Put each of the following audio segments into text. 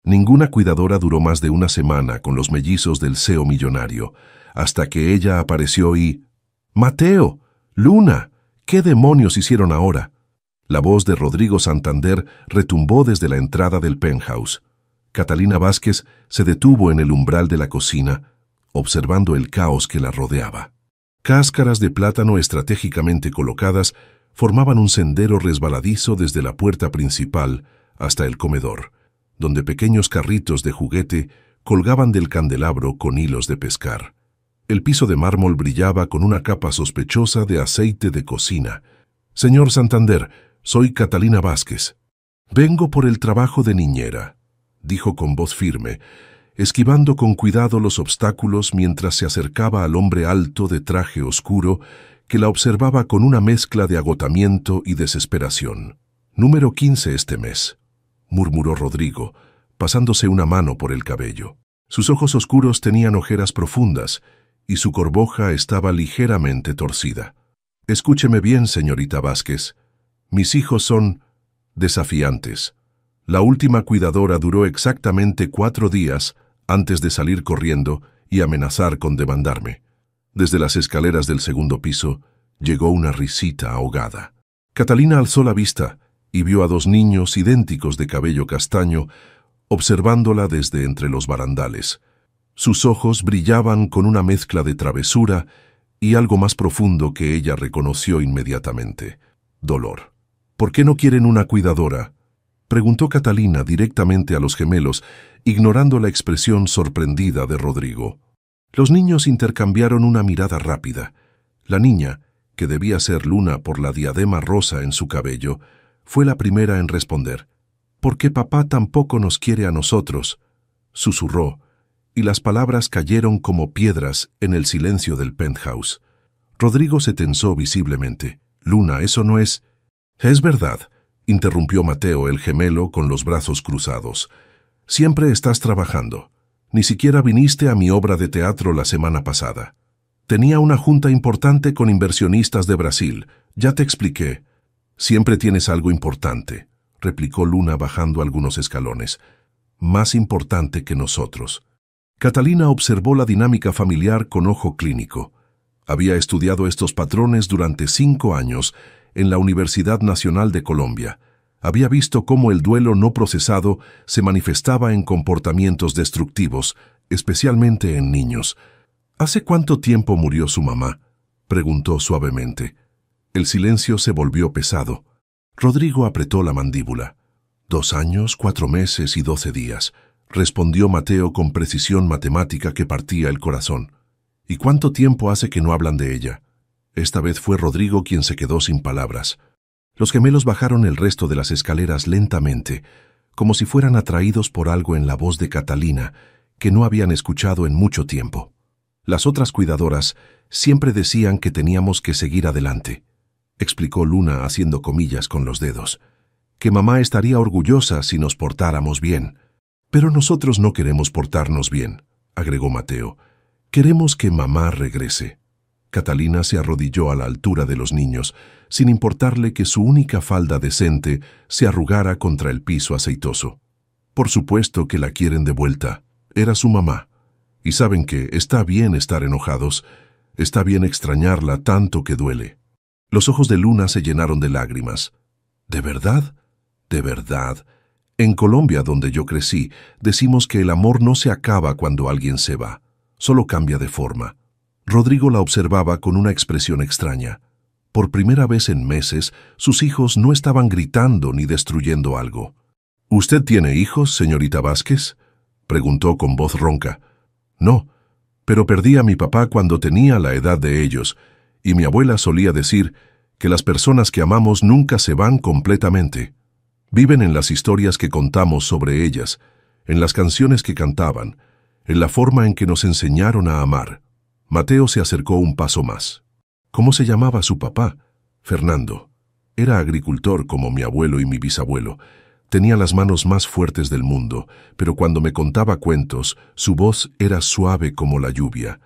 Ninguna cuidadora duró más de una semana con los mellizos del CEO millonario, hasta que ella apareció y... «¡Mateo! ¡Luna! ¿Qué demonios hicieron ahora?». La voz de Rodrigo Santander retumbó desde la entrada del penthouse. Catalina Vázquez se detuvo en el umbral de la cocina, observando el caos que la rodeaba. Cáscaras de plátano estratégicamente colocadas formaban un sendero resbaladizo desde la puerta principal hasta el comedor, donde pequeños carritos de juguete colgaban del candelabro con hilos de pescar. El piso de mármol brillaba con una capa sospechosa de aceite de cocina. «Señor Santander, soy Catalina Vázquez. Vengo por el trabajo de niñera», dijo con voz firme, esquivando con cuidado los obstáculos mientras se acercaba al hombre alto de traje oscuro que la observaba con una mezcla de agotamiento y desesperación. «Número 15 este mes», murmuró Rodrigo, pasándose una mano por el cabello. Sus ojos oscuros tenían ojeras profundas y su corboja estaba ligeramente torcida. «Escúcheme bien, señorita Vázquez. Mis hijos son desafiantes. La última cuidadora duró exactamente 4 días antes de salir corriendo y amenazar con demandarme». Desde las escaleras del segundo piso llegó una risita ahogada. Catalina alzó la vista y vio a 2 niños idénticos de cabello castaño observándola desde entre los barandales. Sus ojos brillaban con una mezcla de travesura y algo más profundo que ella reconoció inmediatamente: dolor. «¿Por qué no quieren una cuidadora?», preguntó Catalina directamente a los gemelos, ignorando la expresión sorprendida de Rodrigo. Los niños intercambiaron una mirada rápida. La niña, que debía ser Luna por la diadema rosa en su cabello, fue la primera en responder. «Porque papá tampoco nos quiere a nosotros», susurró, y las palabras cayeron como piedras en el silencio del penthouse. Rodrigo se tensó visiblemente. «Luna, eso no es...». «Es verdad», interrumpió Mateo el gemelo con los brazos cruzados. «Siempre estás trabajando. Ni siquiera viniste a mi obra de teatro la semana pasada. Tenía una junta importante con inversionistas de Brasil. Ya te expliqué». «Siempre tienes algo importante», replicó Luna bajando algunos escalones. «Más importante que nosotros». Catalina observó la dinámica familiar con ojo clínico. Había estudiado estos patrones durante 5 años en la Universidad Nacional de Colombia. Había visto cómo el duelo no procesado se manifestaba en comportamientos destructivos, especialmente en niños. «¿Hace cuánto tiempo murió su mamá?», preguntó suavemente. El silencio se volvió pesado. Rodrigo apretó la mandíbula. 2 años, 4 meses y 12 días, respondió Mateo con precisión matemática que partía el corazón. «¿Y cuánto tiempo hace que no hablan de ella?». Esta vez fue Rodrigo quien se quedó sin palabras. Los gemelos bajaron el resto de las escaleras lentamente, como si fueran atraídos por algo en la voz de Catalina, que no habían escuchado en mucho tiempo. Las otras cuidadoras siempre decían que teníamos que seguir adelante, explicó Luna haciendo comillas con los dedos, que mamá estaría orgullosa si nos portáramos bien. «Pero nosotros no queremos portarnos bien», agregó Mateo. «Queremos que mamá regrese». Catalina se arrodilló a la altura de los niños, sin importarle que su única falda decente se arrugara contra el piso aceitoso. «Por supuesto que la quieren de vuelta. Era su mamá. Y saben que está bien estar enojados, está bien extrañarla tanto que duele». Los ojos de Luna se llenaron de lágrimas. «¿De verdad? ¿De verdad? En Colombia, donde yo crecí, decimos que el amor no se acaba cuando alguien se va, solo cambia de forma». Rodrigo la observaba con una expresión extraña. Por primera vez en meses, sus hijos no estaban gritando ni destruyendo algo. «¿Usted tiene hijos, señorita Vázquez?», preguntó con voz ronca. «No, pero perdí a mi papá cuando tenía la edad de ellos, y mi abuela solía decir que las personas que amamos nunca se van completamente. Viven en las historias que contamos sobre ellas, en las canciones que cantaban, en la forma en que nos enseñaron a amar». Mateo se acercó un paso más. «¿Cómo se llamaba su papá?». «Fernando. Era agricultor como mi abuelo y mi bisabuelo. Tenía las manos más fuertes del mundo, pero cuando me contaba cuentos, su voz era suave como la lluvia.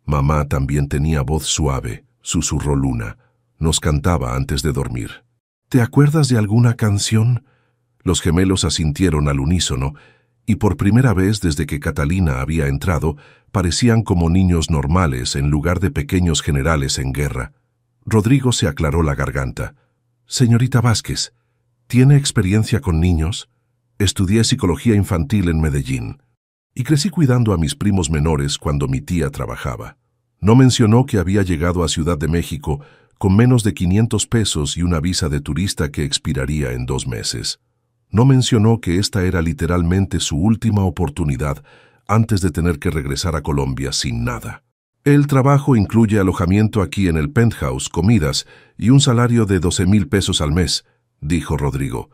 Mamá también tenía voz suave», susurró Luna. «Nos cantaba antes de dormir». «¿Te acuerdas de alguna canción?». Los gemelos asintieron al unísono, y por primera vez desde que Catalina había entrado, parecían como niños normales en lugar de pequeños generales en guerra. Rodrigo se aclaró la garganta. «Señorita Vázquez, ¿tiene experiencia con niños? Estudié psicología infantil en Medellín y crecí cuidando a mis primos menores cuando mi tía trabajaba». No mencionó que había llegado a Ciudad de México con menos de 500 pesos y una visa de turista que expiraría en 2 meses. No mencionó que esta era literalmente su última oportunidad antes de tener que regresar a Colombia sin nada. «El trabajo incluye alojamiento aquí en el penthouse, comidas y un salario de 12,000 pesos al mes», dijo Rodrigo.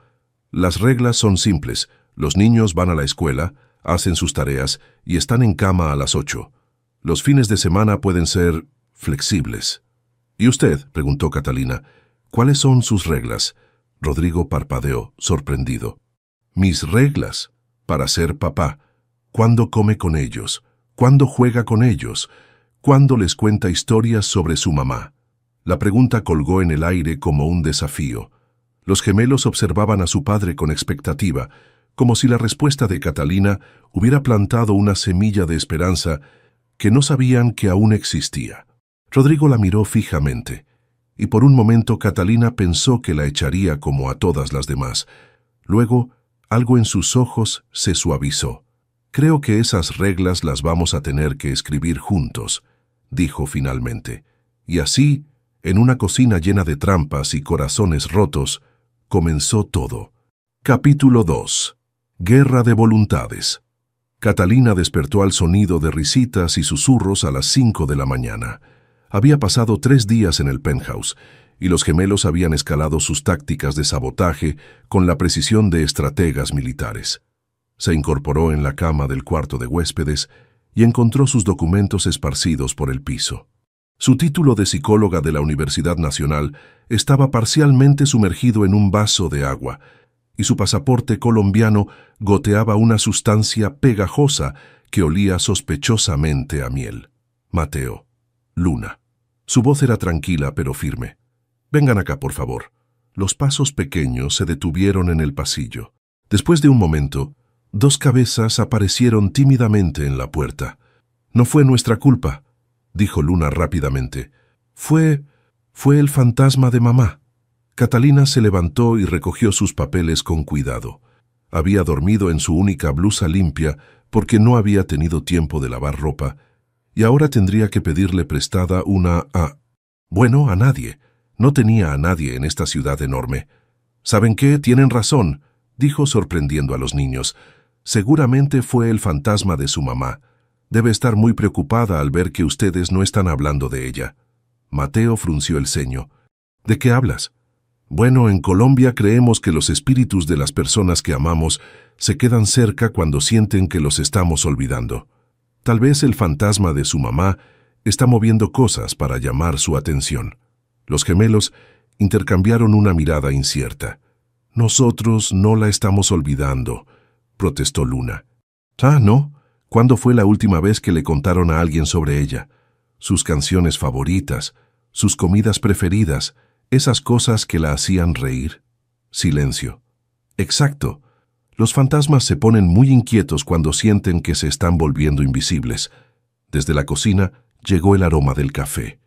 «Las reglas son simples. Los niños van a la escuela, hacen sus tareas y están en cama a las 8. Los fines de semana pueden ser flexibles». «¿Y usted?», preguntó Catalina. «¿Cuáles son sus reglas?». Rodrigo parpadeó, sorprendido. «Mis reglas para ser papá. ¿Cuándo come con ellos? ¿Cuándo juega con ellos? ¿Cuándo les cuenta historias sobre su mamá?». La pregunta colgó en el aire como un desafío. Los gemelos observaban a su padre con expectativa, como si la respuesta de Catalina hubiera plantado una semilla de esperanza que no sabían que aún existía. Rodrigo la miró fijamente, y por un momento Catalina pensó que la echaría como a todas las demás. Luego, algo en sus ojos se suavizó. «Creo que esas reglas las vamos a tener que escribir juntos», dijo finalmente. Y así, en una cocina llena de trampas y corazones rotos, comenzó todo. Capítulo 2. Guerra de voluntades. Catalina despertó al sonido de risitas y susurros a las 5 de la mañana. Había pasado 3 días en el penthouse, y los gemelos habían escalado sus tácticas de sabotaje con la precisión de estrategas militares. Se incorporó en la cama del cuarto de huéspedes y encontró sus documentos esparcidos por el piso. Su título de psicóloga de la Universidad Nacional estaba parcialmente sumergido en un vaso de agua, y su pasaporte colombiano goteaba una sustancia pegajosa que olía sospechosamente a miel. «Mateo. Luna». Su voz era tranquila pero firme. «Vengan acá, por favor». Los pasos pequeños se detuvieron en el pasillo. Después de un momento, 2 cabezas aparecieron tímidamente en la puerta. «No fue nuestra culpa», dijo Luna rápidamente. Fue el fantasma de mamá». Catalina se levantó y recogió sus papeles con cuidado. Había dormido en su única blusa limpia porque no había tenido tiempo de lavar ropa, y ahora tendría que pedirle prestada una a nadie. No tenía a nadie en esta ciudad enorme. «¿Saben qué? Tienen razón», dijo sorprendiendo a los niños. «Seguramente fue el fantasma de su mamá. Debe estar muy preocupada al ver que ustedes no están hablando de ella». Mateo frunció el ceño. «¿De qué hablas?». «Bueno, en Colombia creemos que los espíritus de las personas que amamos se quedan cerca cuando sienten que los estamos olvidando. Tal vez el fantasma de su mamá está moviendo cosas para llamar su atención». Los gemelos intercambiaron una mirada incierta. «Nosotros no la estamos olvidando», protestó Luna. «Ah, ¿no? ¿Cuándo fue la última vez que le contaron a alguien sobre ella? Sus canciones favoritas, sus comidas preferidas, esas cosas que la hacían reír». Silencio. «Exacto. Los fantasmas se ponen muy inquietos cuando sienten que se están volviendo invisibles». Desde la cocina llegó el aroma del café.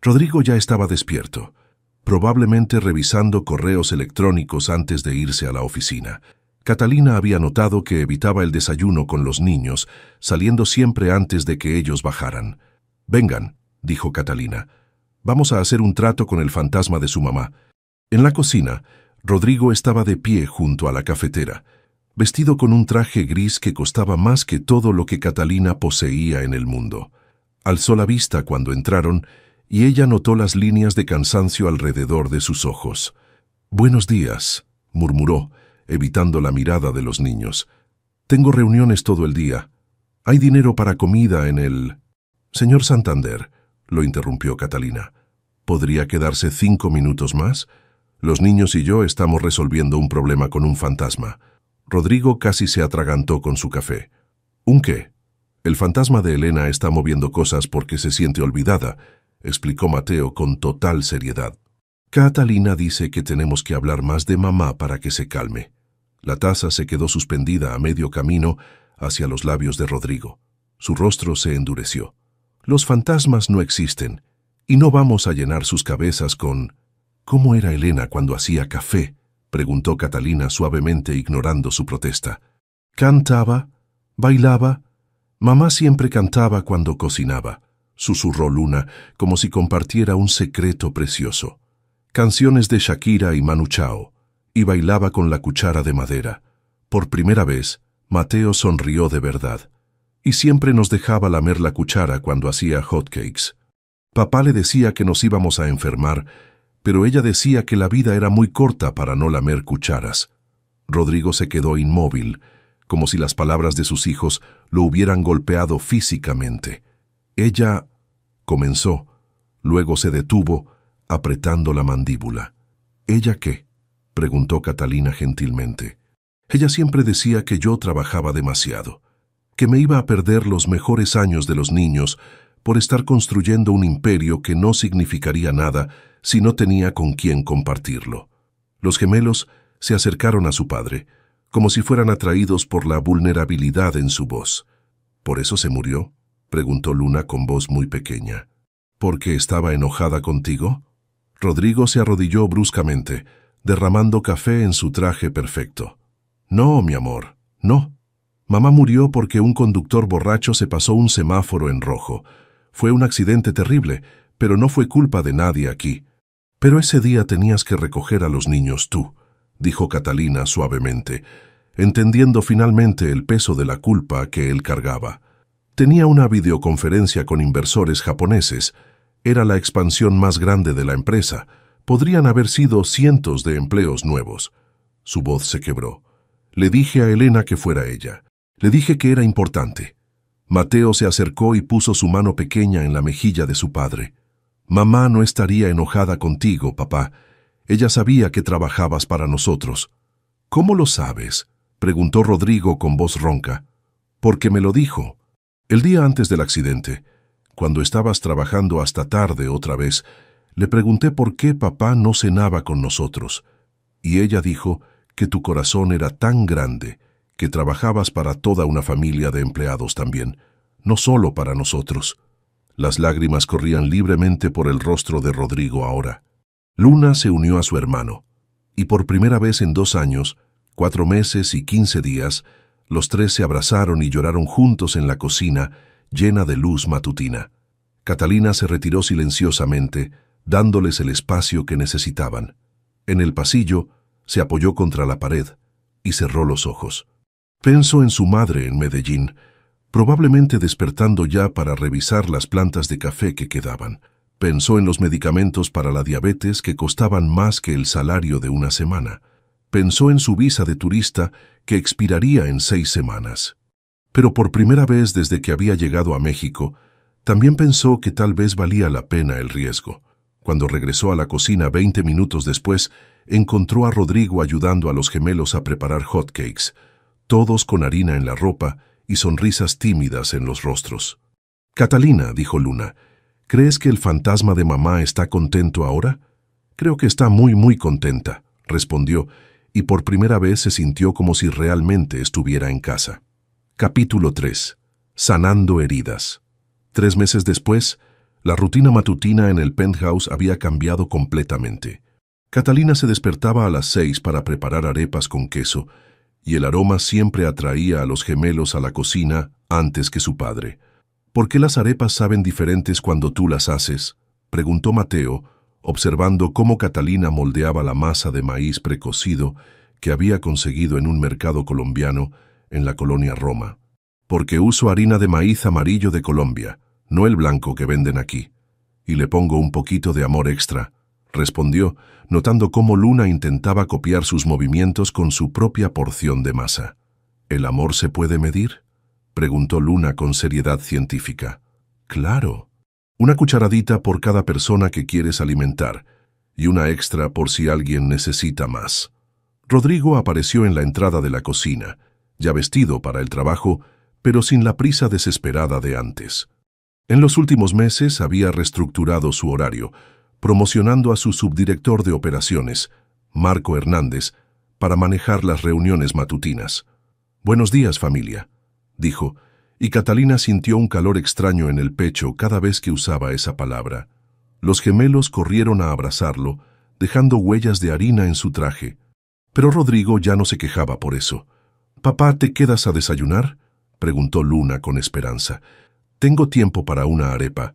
Rodrigo ya estaba despierto, probablemente revisando correos electrónicos antes de irse a la oficina. Catalina había notado que evitaba el desayuno con los niños, saliendo siempre antes de que ellos bajaran. «Vengan», dijo Catalina. «Vamos a hacer un trato con el fantasma de su mamá». En la cocina, Rodrigo estaba de pie junto a la cafetera, vestido con un traje gris que costaba más que todo lo que Catalina poseía en el mundo. Alzó la vista cuando entraron y ella notó las líneas de cansancio alrededor de sus ojos. «Buenos días», murmuró, evitando la mirada de los niños. «Tengo reuniones todo el día. ¿Hay dinero para comida en el...?» «Señor Santander», lo interrumpió Catalina. «¿Podría quedarse 5 minutos más? Los niños y yo estamos resolviendo un problema con un fantasma». Rodrigo casi se atragantó con su café. «¿Un qué?». «El fantasma de Elena está moviendo cosas porque se siente olvidada», explicó Mateo con total seriedad. «Catalina dice que tenemos que hablar más de mamá para que se calme». La taza se quedó suspendida a medio camino hacia los labios de Rodrigo. Su rostro se endureció. Los fantasmas no existen, y no vamos a llenar sus cabezas con... ¿Cómo era Elena cuando hacía café?, preguntó Catalina suavemente, ignorando su protesta. Cantaba, bailaba. Mamá siempre cantaba cuando cocinaba, susurró Luna, como si compartiera un secreto precioso. Canciones de Shakira y Manu Chao, y bailaba con la cuchara de madera. Por primera vez, Mateo sonrió de verdad, y siempre nos dejaba lamer la cuchara cuando hacía hotcakes. Papá le decía que nos íbamos a enfermar, pero ella decía que la vida era muy corta para no lamer cucharas. Rodrigo se quedó inmóvil, como si las palabras de sus hijos lo hubieran golpeado físicamente. Ella comenzó, luego se detuvo, apretando la mandíbula. ¿Ella qué?, preguntó Catalina gentilmente. Ella siempre decía que yo trabajaba demasiado, que me iba a perder los mejores años de los niños por estar construyendo un imperio que no significaría nada si no tenía con quién compartirlo. Los gemelos se acercaron a su padre, como si fueran atraídos por la vulnerabilidad en su voz. ¿Por eso se murió?, preguntó Luna con voz muy pequeña. ¿Porque estaba enojada contigo? Rodrigo se arrodilló bruscamente, derramando café en su traje perfecto. No, mi amor, no. Mamá murió porque un conductor borracho se pasó un semáforo en rojo. Fue un accidente terrible, pero no fue culpa de nadie aquí. Pero ese día tenías que recoger a los niños tú, dijo Catalina suavemente, entendiendo finalmente el peso de la culpa que él cargaba. Tenía una videoconferencia con inversores japoneses. Era la expansión más grande de la empresa. Podrían haber sido cientos de empleos nuevos. Su voz se quebró. Le dije a Elena que fuera ella. Le dije que era importante. Mateo se acercó y puso su mano pequeña en la mejilla de su padre. Mamá no estaría enojada contigo, papá. Ella sabía que trabajabas para nosotros. ¿Cómo lo sabes?, preguntó Rodrigo con voz ronca. Porque me lo dijo. El día antes del accidente, cuando estabas trabajando hasta tarde otra vez, le pregunté por qué papá no cenaba con nosotros. Y ella dijo que tu corazón era tan grande que trabajabas para toda una familia de empleados también, no solo para nosotros. Las lágrimas corrían libremente por el rostro de Rodrigo ahora. Luna se unió a su hermano, y por primera vez en 2 años, 4 meses y 15 días, los 3 se abrazaron y lloraron juntos en la cocina, llena de luz matutina. Catalina se retiró silenciosamente, dándoles el espacio que necesitaban. En el pasillo, se apoyó contra la pared y cerró los ojos. Pensó en su madre en Medellín, probablemente despertando ya para revisar las plantas de café que quedaban. Pensó en los medicamentos para la diabetes que costaban más que el salario de una semana. Pensó en su visa de turista que expiraría en 6 semanas. Pero por primera vez desde que había llegado a México, también pensó que tal vez valía la pena el riesgo. Cuando regresó a la cocina 20 minutos después, encontró a Rodrigo ayudando a los gemelos a preparar hotcakes, todos con harina en la ropa y sonrisas tímidas en los rostros. «Catalina», dijo Luna, «¿crees que el fantasma de mamá está contento ahora?» «Creo que está muy contenta», respondió, y por primera vez se sintió como si realmente estuviera en casa. Capítulo 3. Sanando heridas. 3 meses después, la rutina matutina en el penthouse había cambiado completamente. Catalina se despertaba a las 6 para preparar arepas con queso, y el aroma siempre atraía a los gemelos a la cocina antes que su padre. «¿Por qué las arepas saben diferentes cuando tú las haces?», preguntó Mateo, observando cómo Catalina moldeaba la masa de maíz precocido que había conseguido en un mercado colombiano en la colonia Roma. «Porque uso harina de maíz amarillo de Colombia, no el blanco que venden aquí. Y le pongo un poquito de amor extra», respondió, notando cómo Luna intentaba copiar sus movimientos con su propia porción de masa. «¿El amor se puede medir?», preguntó Luna con seriedad científica. «Claro. Una cucharadita por cada persona que quieres alimentar, y una extra por si alguien necesita más». Rodrigo apareció en la entrada de la cocina, ya vestido para el trabajo, pero sin la prisa desesperada de antes. En los últimos meses había reestructurado su horario, promocionando a su subdirector de operaciones, Marco Hernández, para manejar las reuniones matutinas. «Buenos días, familia. dijo, y Catalina sintió un calor extraño en el pecho cada vez que usaba esa palabra. Los gemelos corrieron a abrazarlo, dejando huellas de harina en su traje. Pero Rodrigo ya no se quejaba por eso. «¿Papá, te quedas a desayunar?», preguntó Luna con esperanza. «Tengo tiempo para una arepa,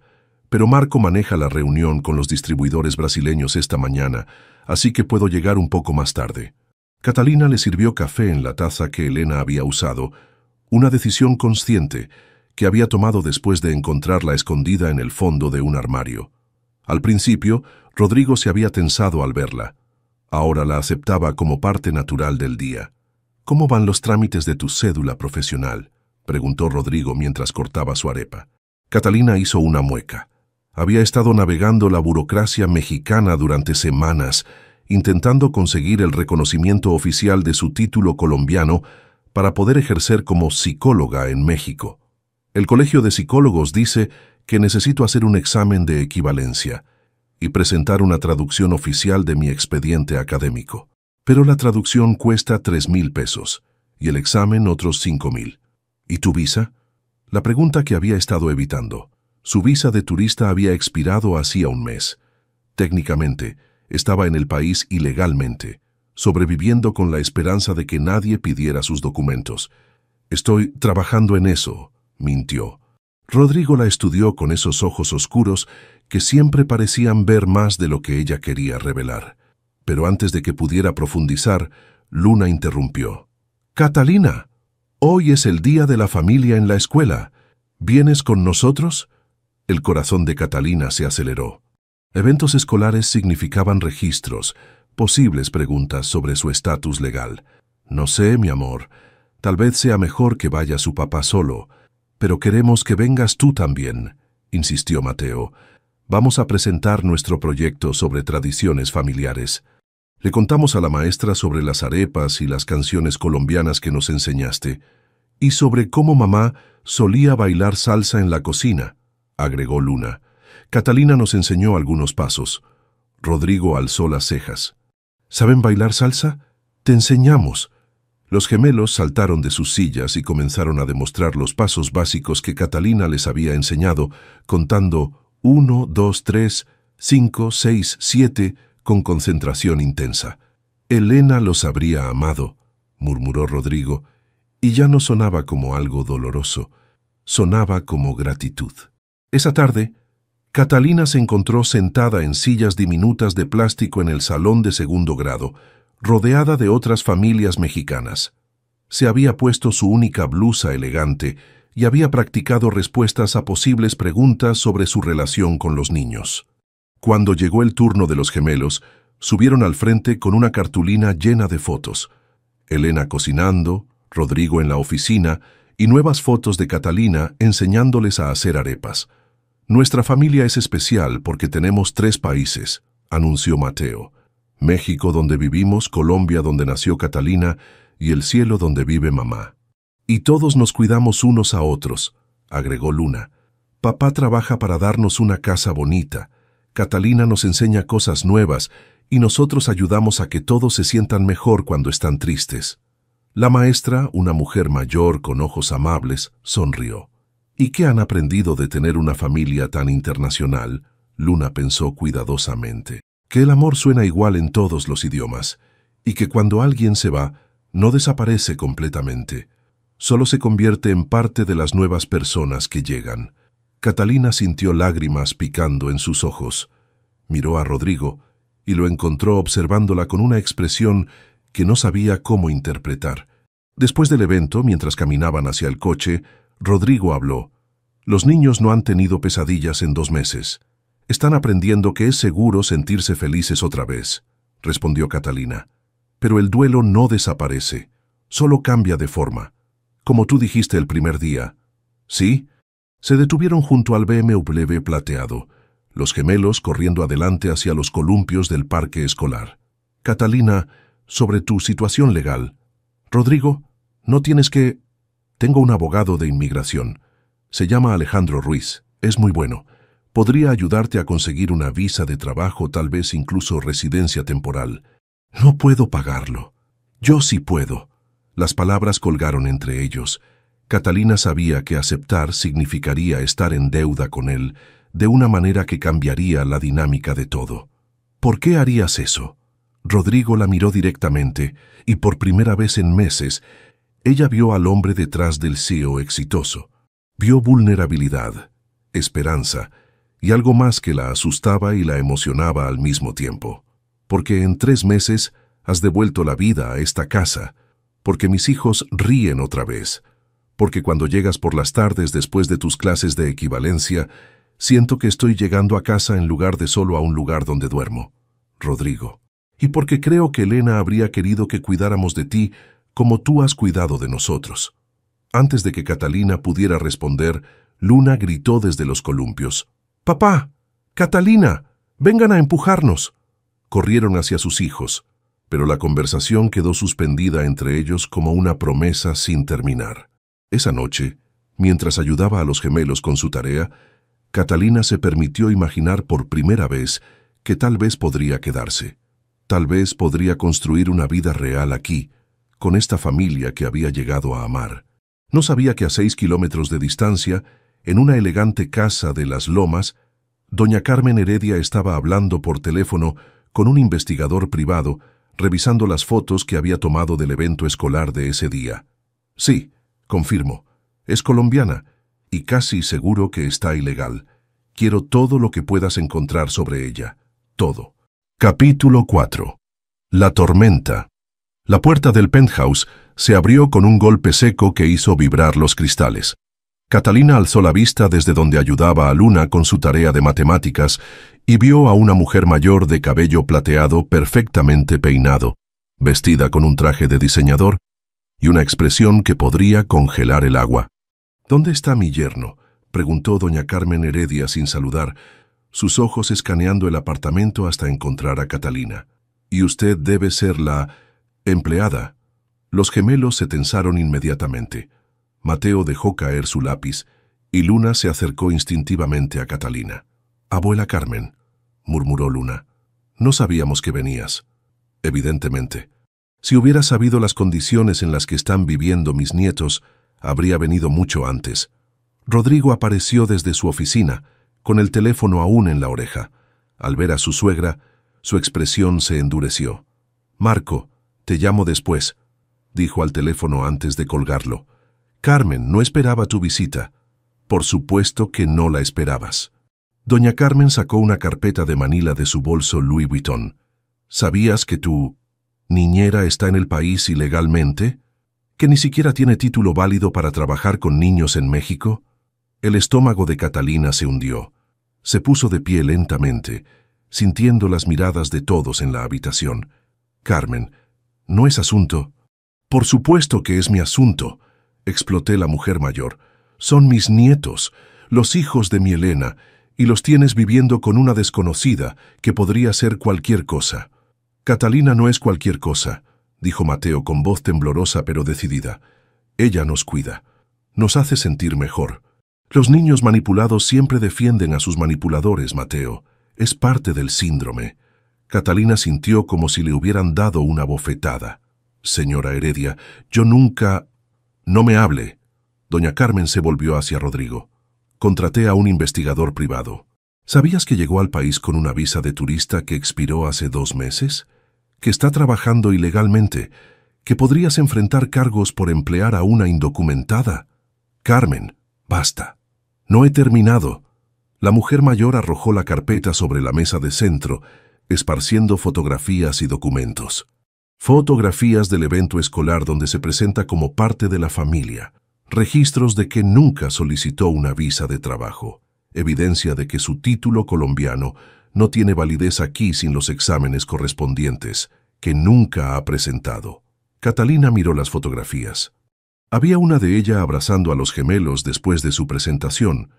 pero Marco maneja la reunión con los distribuidores brasileños esta mañana, así que puedo llegar un poco más tarde». Catalina le sirvió café en la taza que Elena había usado, una decisión consciente que había tomado después de encontrarla escondida en el fondo de un armario. Al principio, Rodrigo se había tensado al verla. Ahora la aceptaba como parte natural del día. «¿Cómo van los trámites de tu cédula profesional?», preguntó Rodrigo mientras cortaba su arepa. Catalina hizo una mueca. Había estado navegando la burocracia mexicana durante semanas, intentando conseguir el reconocimiento oficial de su título colombiano para poder ejercer como psicóloga en México. El Colegio de Psicólogos dice que necesito hacer un examen de equivalencia y presentar una traducción oficial de mi expediente académico. Pero la traducción cuesta 3,000 pesos y el examen otros 5,000. ¿Y tu visa? La pregunta que había estado evitando. Su visa de turista había expirado hacía un mes. Técnicamente, estaba en el país ilegalmente, sobreviviendo con la esperanza de que nadie pidiera sus documentos. «Estoy trabajando en eso», mintió. Rodrigo la estudió con esos ojos oscuros que siempre parecían ver más de lo que ella quería revelar. Pero antes de que pudiera profundizar, Luna interrumpió. «Catalina, hoy es el día de la familia en la escuela. ¿Vienes con nosotros?». El corazón de Catalina se aceleró. Eventos escolares significaban registros, posibles preguntas sobre su estatus legal. «No sé, mi amor. Tal vez sea mejor que vaya su papá solo. Pero queremos que vengas tú también», insistió Mateo. «Vamos a presentar nuestro proyecto sobre tradiciones familiares. Le contamos a la maestra sobre las arepas y las canciones colombianas que nos enseñaste, y sobre cómo mamá solía bailar salsa en la cocina», agregó Luna. «Catalina nos enseñó algunos pasos». Rodrigo alzó las cejas. «¿Saben bailar salsa? Te enseñamos». Los gemelos saltaron de sus sillas y comenzaron a demostrar los pasos básicos que Catalina les había enseñado, contando 1, 2, 3, 5, 6, 7, con concentración intensa. «Elena los habría amado», murmuró Rodrigo, y ya no sonaba como algo doloroso, sonaba como gratitud. Esa tarde, Catalina se encontró sentada en sillas diminutas de plástico en el salón de segundo grado, rodeada de otras familias mexicanas. Se había puesto su única blusa elegante y había practicado respuestas a posibles preguntas sobre su relación con los niños. Cuando llegó el turno de los gemelos, subieron al frente con una cartulina llena de fotos. Elena cocinando, Rodrigo en la oficina y nuevas fotos de Catalina enseñándoles a hacer arepas. «Nuestra familia es especial porque tenemos 3 países», anunció Mateo. «México, donde vivimos, Colombia, donde nació Catalina, y el cielo, donde vive mamá. Y todos nos cuidamos unos a otros», agregó Luna. «Papá trabaja para darnos una casa bonita. Catalina nos enseña cosas nuevas y nosotros ayudamos a que todos se sientan mejor cuando están tristes». La maestra, una mujer mayor con ojos amables, sonrió. «¿Y qué han aprendido de tener una familia tan internacional?», Luna pensó cuidadosamente. «Que el amor suena igual en todos los idiomas, y que cuando alguien se va, no desaparece completamente. Solo se convierte en parte de las nuevas personas que llegan». Catalina sintió lágrimas picando en sus ojos. Miró a Rodrigo y lo encontró observándola con una expresión que no sabía cómo interpretar. Después del evento, mientras caminaban hacia el coche, Rodrigo habló. «Los niños no han tenido pesadillas en 2 meses. Están aprendiendo que es seguro sentirse felices otra vez», respondió Catalina. «Pero el duelo no desaparece, solo cambia de forma. Como tú dijiste el primer día». «¿Sí?». Se detuvieron junto al BMW plateado, los gemelos corriendo adelante hacia los columpios del parque escolar. «Catalina, sobre tu situación legal». «Rodrigo, no tienes que...». «Tengo un abogado de inmigración. Se llama Alejandro Ruiz. Es muy bueno. Podría ayudarte a conseguir una visa de trabajo, tal vez incluso residencia temporal». «No puedo pagarlo». «Yo sí puedo». Las palabras colgaron entre ellos. Catalina sabía que aceptar significaría estar en deuda con él de una manera que cambiaría la dinámica de todo. ¿Por qué harías eso? Rodrigo la miró directamente y por primera vez en meses, ella vio al hombre detrás del CEO exitoso. Vio vulnerabilidad, esperanza y algo más que la asustaba y la emocionaba al mismo tiempo. Porque en 3 meses has devuelto la vida a esta casa, porque mis hijos ríen otra vez, porque cuando llegas por las tardes después de tus clases de equivalencia, siento que estoy llegando a casa en lugar de solo a un lugar donde duermo. Rodrigo. Y porque creo que Elena habría querido que cuidáramos de ti como tú has cuidado de nosotros. Antes de que Catalina pudiera responder, Luna gritó desde los columpios. «¡Papá! ¡Catalina! ¡Vengan a empujarnos!». Corrieron hacia sus hijos, pero la conversación quedó suspendida entre ellos como una promesa sin terminar. Esa noche, mientras ayudaba a los gemelos con su tarea, Catalina se permitió imaginar por primera vez que tal vez podría quedarse. Tal vez podría construir una vida real aquí, con esta familia que había llegado a amar. No sabía que a 6 kilómetros de distancia, en una elegante casa de Las Lomas, doña Carmen Heredia estaba hablando por teléfono con un investigador privado, revisando las fotos que había tomado del evento escolar de ese día. Sí, confirmo, es colombiana, y casi seguro que está ilegal. Quiero todo lo que puedas encontrar sobre ella. Todo. Capítulo 4. La tormenta. La puerta del penthouse se abrió con un golpe seco que hizo vibrar los cristales. Catalina alzó la vista desde donde ayudaba a Luna con su tarea de matemáticas y vio a una mujer mayor de cabello plateado perfectamente peinado, vestida con un traje de diseñador y una expresión que podría congelar el agua. «¿Dónde está mi yerno?», preguntó doña Carmen Heredia sin saludar, sus ojos escaneando el apartamento hasta encontrar a Catalina. «Y usted debe ser la empleada». Los gemelos se tensaron inmediatamente. Mateo dejó caer su lápiz y Luna se acercó instintivamente a Catalina. «Abuela Carmen», murmuró Luna, «no sabíamos que venías». «Evidentemente. Si hubiera sabido las condiciones en las que están viviendo mis nietos, habría venido mucho antes». Rodrigo apareció desde su oficina, con el teléfono aún en la oreja. Al ver a su suegra, su expresión se endureció. «Marco, te llamo después», dijo al teléfono antes de colgarlo. «Carmen, no esperaba tu visita». «Por supuesto que no la esperabas». Doña Carmen sacó una carpeta de Manila de su bolso Louis Vuitton. «¿Sabías que tu niñera está en el país ilegalmente? ¿Que ni siquiera tiene título válido para trabajar con niños en México?» El estómago de Catalina se hundió. Se puso de pie lentamente, sintiendo las miradas de todos en la habitación. «Carmen, ¿no es asunto?» «Por supuesto que es mi asunto», exploté la mujer mayor. «Son mis nietos, los hijos de mi Elena, y los tienes viviendo con una desconocida que podría ser cualquier cosa». «Catalina no es cualquier cosa», dijo Mateo con voz temblorosa pero decidida. «Ella nos cuida, nos hace sentir mejor». Los niños manipulados siempre defienden a sus manipuladores, Mateo. Es parte del síndrome. Catalina sintió como si le hubieran dado una bofetada. «Señora Heredia, yo nunca...» «No me hable». Doña Carmen se volvió hacia Rodrigo. «Contraté a un investigador privado. ¿Sabías que llegó al país con una visa de turista que expiró hace 2 meses? Que está trabajando ilegalmente, que podrías enfrentar cargos por emplear a una indocumentada». «Carmen, basta. No he terminado». La mujer mayor arrojó la carpeta sobre la mesa de centro, esparciendo fotografías y documentos. Fotografías del evento escolar donde se presenta como parte de la familia. Registros de que nunca solicitó una visa de trabajo. Evidencia de que su título colombiano no tiene validez aquí sin los exámenes correspondientes, que nunca ha presentado. Catalina miró las fotografías. Había una de ella abrazando a los gemelos después de su presentación,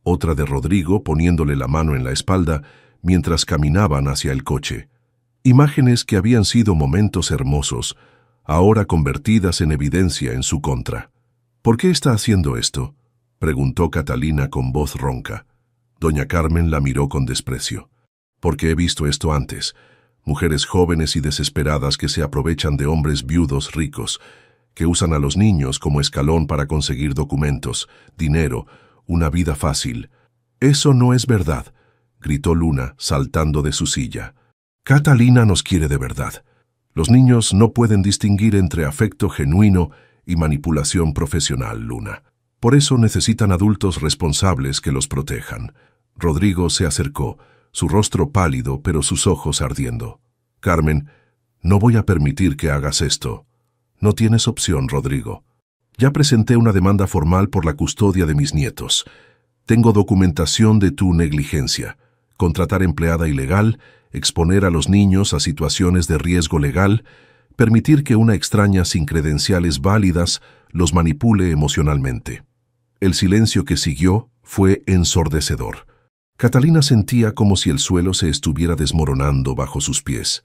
otra de Rodrigo poniéndole la mano en la espalda mientras caminaban hacia el coche. Imágenes que habían sido momentos hermosos, ahora convertidas en evidencia en su contra. «¿Por qué está haciendo esto?», preguntó Catalina con voz ronca. Doña Carmen la miró con desprecio. «Porque he visto esto antes. Mujeres jóvenes y desesperadas que se aprovechan de hombres viudos ricos, que usan a los niños como escalón para conseguir documentos, dinero, una vida fácil. «Eso no es verdad», gritó Luna, saltando de su silla. «Catalina nos quiere de verdad. Los niños no pueden distinguir entre afecto genuino y manipulación profesional, Luna. Por eso necesitan adultos responsables que los protejan». Rodrigo se acercó, su rostro pálido pero sus ojos ardiendo. «Carmen, no voy a permitir que hagas esto». «No tienes opción, Rodrigo. Ya presenté una demanda formal por la custodia de mis nietos. Tengo documentación de tu negligencia. Contratar empleada ilegal, exponer a los niños a situaciones de riesgo legal, permitir que una extraña sin credenciales válidas los manipule emocionalmente». El silencio que siguió fue ensordecedor. Catalina sentía como si el suelo se estuviera desmoronando bajo sus pies.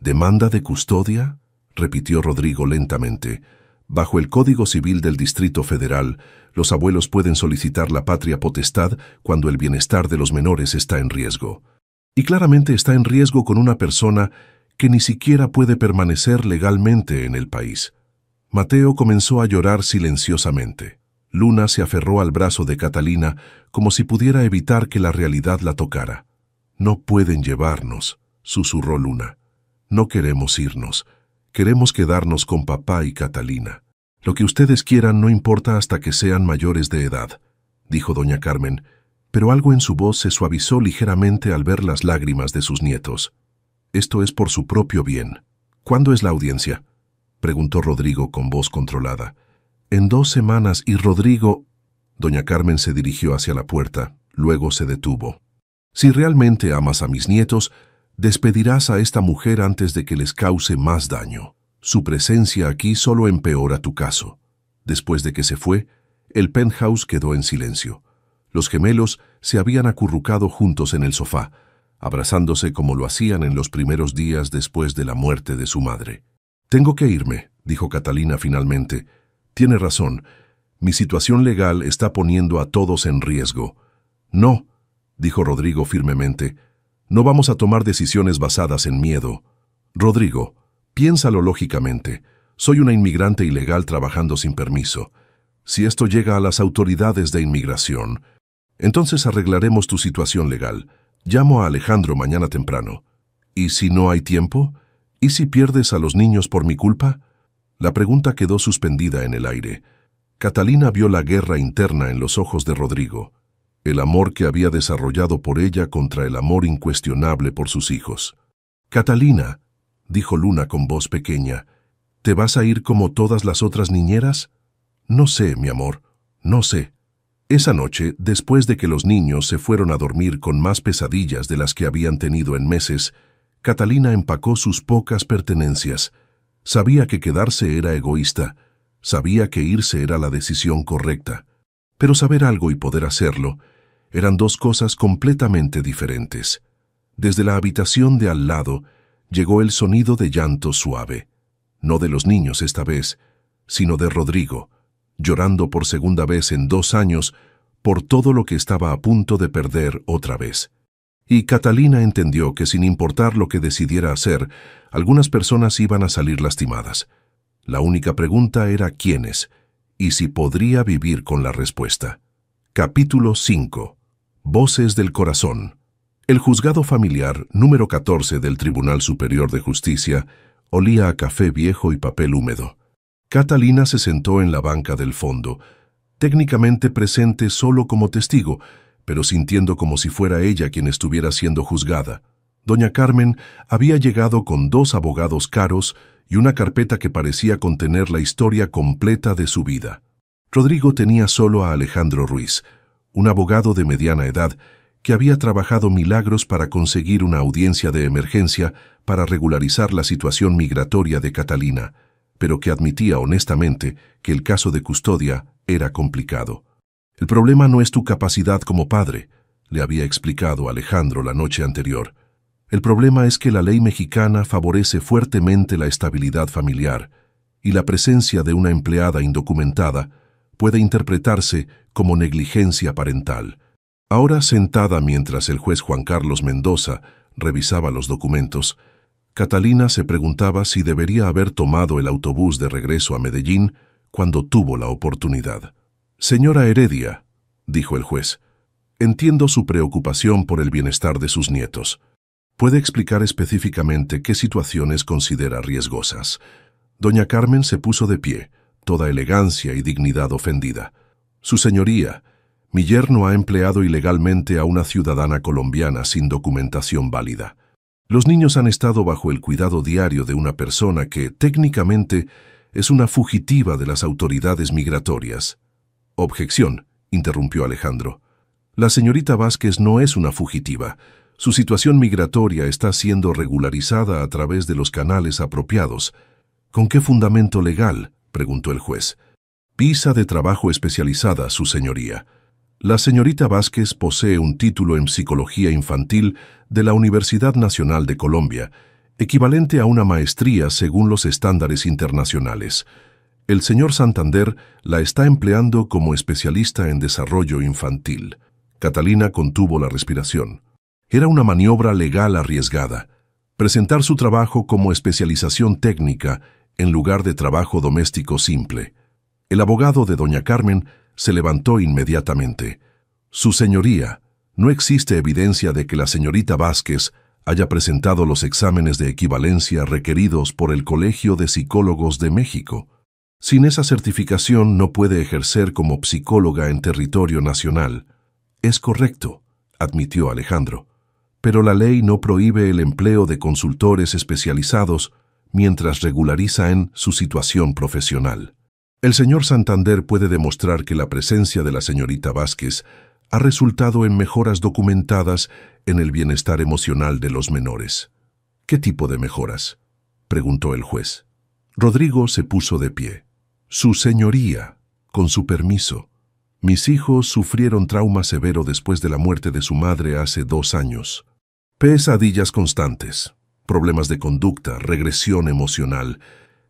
«¿Demanda de custodia?», repitió Rodrigo lentamente. «Bajo el Código Civil del Distrito Federal, los abuelos pueden solicitar la patria potestad cuando el bienestar de los menores está en riesgo. Y claramente está en riesgo con una persona que ni siquiera puede permanecer legalmente en el país». Mateo comenzó a llorar silenciosamente. Luna se aferró al brazo de Catalina como si pudiera evitar que la realidad la tocara. «No pueden llevarnos», susurró Luna. «No queremos irnos. Queremos quedarnos con papá y Catalina. Lo que ustedes quieran no importa hasta que sean mayores de edad», dijo doña Carmen, pero algo en su voz se suavizó ligeramente al ver las lágrimas de sus nietos. «Esto es por su propio bien». «¿Cuándo es la audiencia?», preguntó Rodrigo con voz controlada. «En 2 semanas y Rodrigo...» Doña Carmen se dirigió hacia la puerta, luego se detuvo. «Si realmente amas a mis nietos, despedirás a esta mujer antes de que les cause más daño. Su presencia aquí solo empeora tu caso». Después de que se fue, el penthouse quedó en silencio. Los gemelos se habían acurrucado juntos en el sofá, abrazándose como lo hacían en los primeros días después de la muerte de su madre. «Tengo que irme», dijo Catalina finalmente. «Tiene razón. Mi situación legal está poniendo a todos en riesgo». «No», dijo Rodrigo firmemente. «No vamos a tomar decisiones basadas en miedo. Rodrigo, piénsalo lógicamente. Soy una inmigrante ilegal trabajando sin permiso. Si esto llega a las autoridades de inmigración, entonces arreglaremos tu situación legal. Llamo a Alejandro mañana temprano. ¿Y si no hay tiempo? ¿Y si pierdes a los niños por mi culpa?». La pregunta quedó suspendida en el aire. Catalina vio la guerra interna en los ojos de Rodrigo, el amor que había desarrollado por ella contra el amor incuestionable por sus hijos. «Catalina», dijo Luna con voz pequeña, «¿te vas a ir como todas las otras niñeras?». «No sé, mi amor, no sé». Esa noche, después de que los niños se fueron a dormir con más pesadillas de las que habían tenido en meses, Catalina empacó sus pocas pertenencias. Sabía que quedarse era egoísta, sabía que irse era la decisión correcta, pero saber algo y poder hacerlo eran 2 cosas completamente diferentes. Desde la habitación de al lado llegó el sonido de llanto suave, no de los niños esta vez, sino de Rodrigo, llorando por segunda vez en 2 años por todo lo que estaba a punto de perder otra vez. Y Catalina entendió que sin importar lo que decidiera hacer, algunas personas iban a salir lastimadas. La única pregunta era quiénes, y si podría vivir con la respuesta. Capítulo 5. Voces del corazón. El juzgado familiar número 14 del Tribunal Superior de Justicia olía a café viejo y papel húmedo. Catalina se sentó en la banca del fondo, técnicamente presente solo como testigo, pero sintiendo como si fuera ella quien estuviera siendo juzgada. Doña Carmen había llegado con 2 abogados caros y una carpeta que parecía contener la historia completa de su vida. Rodrigo tenía solo a Alejandro Ruiz, un abogado de mediana edad que había trabajado milagros para conseguir una audiencia de emergencia para regularizar la situación migratoria de Catalina, pero que admitía honestamente que el caso de custodia era complicado. «El problema no es tu capacidad como padre», le había explicado Alejandro la noche anterior. «El problema es que la ley mexicana favorece fuertemente la estabilidad familiar y la presencia de una empleada indocumentada puede interpretarse como negligencia parental». Ahora sentada mientras el juez Juan Carlos Mendoza revisaba los documentos, Catalina se preguntaba si debería haber tomado el autobús de regreso a Medellín cuando tuvo la oportunidad. «Señora Heredia», dijo el juez, «entiendo su preocupación por el bienestar de sus nietos. ¿Puede explicar específicamente qué situaciones considera riesgosas?» Doña Carmen se puso de pie, toda elegancia y dignidad ofendida. «Su señoría, mi yerno ha empleado ilegalmente a una ciudadana colombiana sin documentación válida. Los niños han estado bajo el cuidado diario de una persona que, técnicamente, es una fugitiva de las autoridades migratorias». «Objeción», interrumpió Alejandro. «La señorita Vázquez no es una fugitiva. Su situación migratoria está siendo regularizada a través de los canales apropiados». «¿Con qué fundamento legal?», preguntó el juez. «Visa de trabajo especializada, su señoría. La señorita Vázquez posee un título en psicología infantil de la Universidad Nacional de Colombia, equivalente a una maestría según los estándares internacionales. El señor Santander la está empleando como especialista en desarrollo infantil». Catalina contuvo la respiración. Era una maniobra legal arriesgada. Presentar su trabajo como especialización técnica en lugar de trabajo doméstico simple. El abogado de doña Carmen se levantó inmediatamente. «Su señoría, no existe evidencia de que la señorita Vázquez haya presentado los exámenes de equivalencia requeridos por el Colegio de Psicólogos de México. Sin esa certificación no puede ejercer como psicóloga en territorio nacional». «Es correcto», admitió Alejandro, «pero la ley no prohíbe el empleo de consultores especializados mientras regularizan su situación profesional. El señor Santander puede demostrar que la presencia de la señorita Vázquez ha resultado en mejoras documentadas en el bienestar emocional de los menores». «¿Qué tipo de mejoras?», preguntó el juez. Rodrigo se puso de pie. «Su señoría, con su permiso. Mis hijos sufrieron trauma severo después de la muerte de su madre hace 2 años. Pesadillas constantes, problemas de conducta, regresión emocional.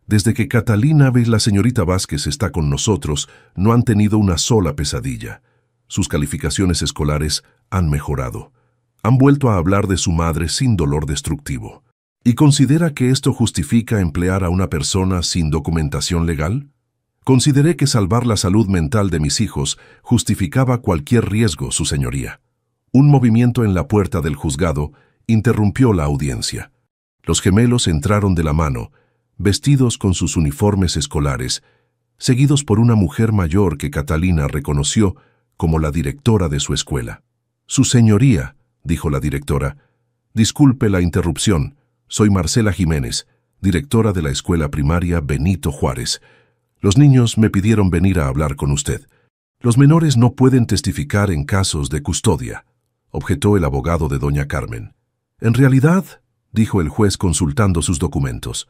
Desde que Catalina ve la señorita Vázquez está con nosotros, no han tenido una sola pesadilla. Sus calificaciones escolares han mejorado. Han vuelto a hablar de su madre sin dolor destructivo. ¿Y considera que esto justifica emplear a una persona sin documentación legal? Consideré que salvar la salud mental de mis hijos justificaba cualquier riesgo, su señoría». Un movimiento en la puerta del juzgado interrumpió la audiencia. Los gemelos entraron de la mano, vestidos con sus uniformes escolares, seguidos por una mujer mayor que Catalina reconoció como la directora de su escuela. «Su señoría», dijo la directora, «disculpe la interrupción. Soy Marcela Jiménez, directora de la escuela primaria Benito Juárez. Los niños me pidieron venir a hablar con usted. Los menores no pueden testificar en casos de custodia», objetó el abogado de doña Carmen. «En realidad», dijo el juez consultando sus documentos,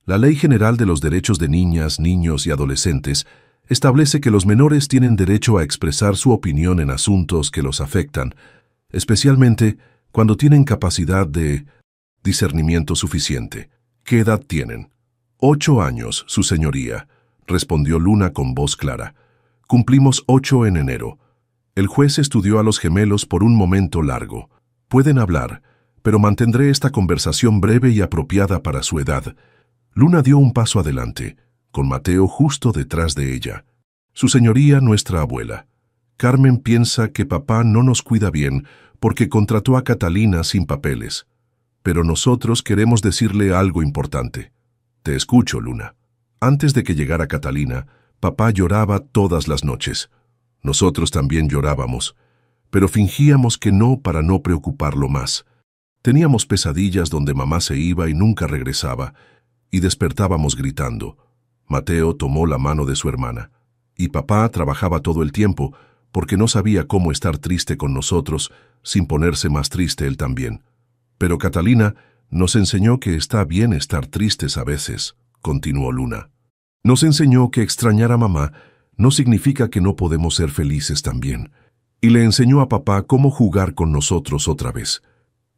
«la Ley General de los Derechos de Niñas, Niños y Adolescentes establece que los menores tienen derecho a expresar su opinión en asuntos que los afectan, especialmente cuando tienen capacidad de discernimiento suficiente». «¿Qué edad tienen?» «8 años, su señoría», respondió Luna con voz clara. «Cumplimos 8 en enero». El juez estudió a los gemelos por un momento largo. «Pueden hablar, pero mantendré esta conversación breve y apropiada para su edad». Luna dio un paso adelante, con Mateo justo detrás de ella. «Su señoría, nuestra abuela. Carmen piensa que papá no nos cuida bien porque contrató a Catalina sin papeles. Pero nosotros queremos decirle algo importante». «Te escucho, Luna». «Antes de que llegara Catalina, papá lloraba todas las noches. Nosotros también llorábamos, pero fingíamos que no para no preocuparlo más. Teníamos pesadillas donde mamá se iba y nunca regresaba, y despertábamos gritando». Mateo tomó la mano de su hermana. «Y papá trabajaba todo el tiempo porque no sabía cómo estar triste con nosotros sin ponerse más triste él también. Pero Catalina nos enseñó que está bien estar tristes a veces», continuó Luna. «Nos enseñó que extrañar a mamá no significa que no podemos ser felices también. Y le enseñó a papá cómo jugar con nosotros otra vez».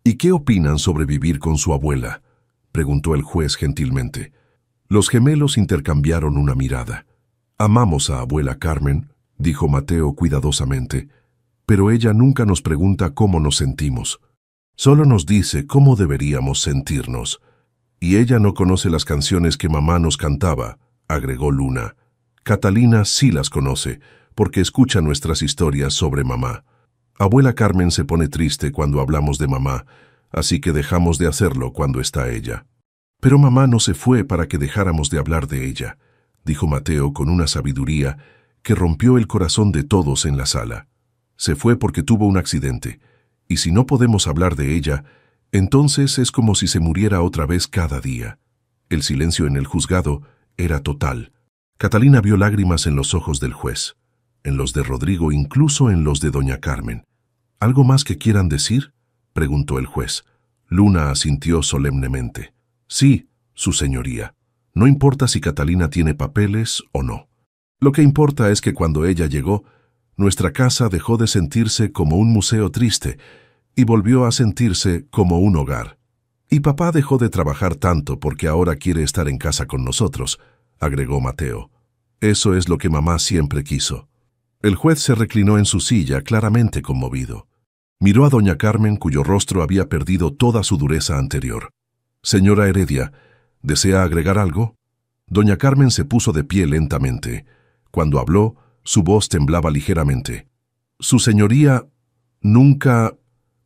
«¿Y qué opinan sobre vivir con su abuela?», preguntó el juez gentilmente. Los gemelos intercambiaron una mirada. «Amamos a abuela Carmen», dijo Mateo cuidadosamente, «pero ella nunca nos pregunta cómo nos sentimos. Solo nos dice cómo deberíamos sentirnos». Y ella no conoce las canciones que mamá nos cantaba, agregó Luna. Catalina sí las conoce, porque escucha nuestras historias sobre mamá. Abuela Carmen se pone triste cuando hablamos de mamá, así que dejamos de hacerlo cuando está ella. Pero mamá no se fue para que dejáramos de hablar de ella, dijo Mateo con una sabiduría que rompió el corazón de todos en la sala. Se fue porque tuvo un accidente, y si no podemos hablar de ella, entonces es como si se muriera otra vez cada día. El silencio en el juzgado era total. Catalina vio lágrimas en los ojos del juez, en los de Rodrigo, incluso en los de doña Carmen. ¿Algo más que quieran decir?, preguntó el juez. Luna asintió solemnemente. Sí, su señoría. No importa si Catalina tiene papeles o no. Lo que importa es que cuando ella llegó, nuestra casa dejó de sentirse como un museo triste y volvió a sentirse como un hogar. Y papá dejó de trabajar tanto porque ahora quiere estar en casa con nosotros, agregó Mateo. Eso es lo que mamá siempre quiso. El juez se reclinó en su silla, claramente conmovido. Miró a doña Carmen, cuyo rostro había perdido toda su dureza anterior. Señora Heredia, ¿desea agregar algo? Doña Carmen se puso de pie lentamente. Cuando habló, su voz temblaba ligeramente. Su señoría, nunca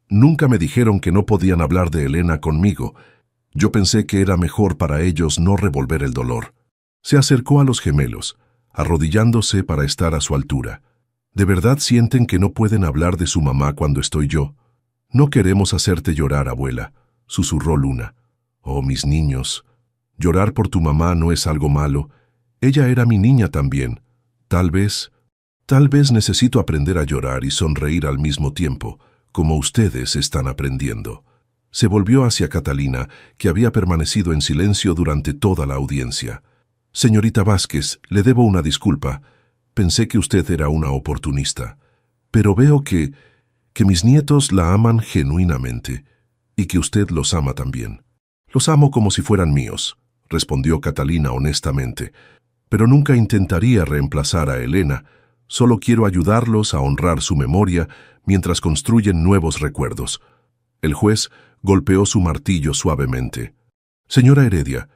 me dijeron que no podían hablar de Elena conmigo. Yo pensé que era mejor para ellos no revolver el dolor. Se acercó a los gemelos, arrodillándose para estar a su altura. ¿De verdad sienten que no pueden hablar de su mamá cuando estoy yo? No queremos hacerte llorar, abuela, susurró Luna. Oh, mis niños, llorar por tu mamá no es algo malo. Ella era mi niña también. Tal vez necesito aprender a llorar y sonreír al mismo tiempo, como ustedes están aprendiendo. Se volvió hacia Catalina, que había permanecido en silencio durante toda la audiencia. Señorita Vázquez, le debo una disculpa. Pensé que usted era una oportunista. Pero veo que mis nietos la aman genuinamente y que usted los ama también. Los amo como si fueran míos, respondió Catalina honestamente. Pero nunca intentaría reemplazar a Elena. Solo quiero ayudarlos a honrar su memoria mientras construyen nuevos recuerdos. El juez golpeó su martillo suavemente. Señora Heredia,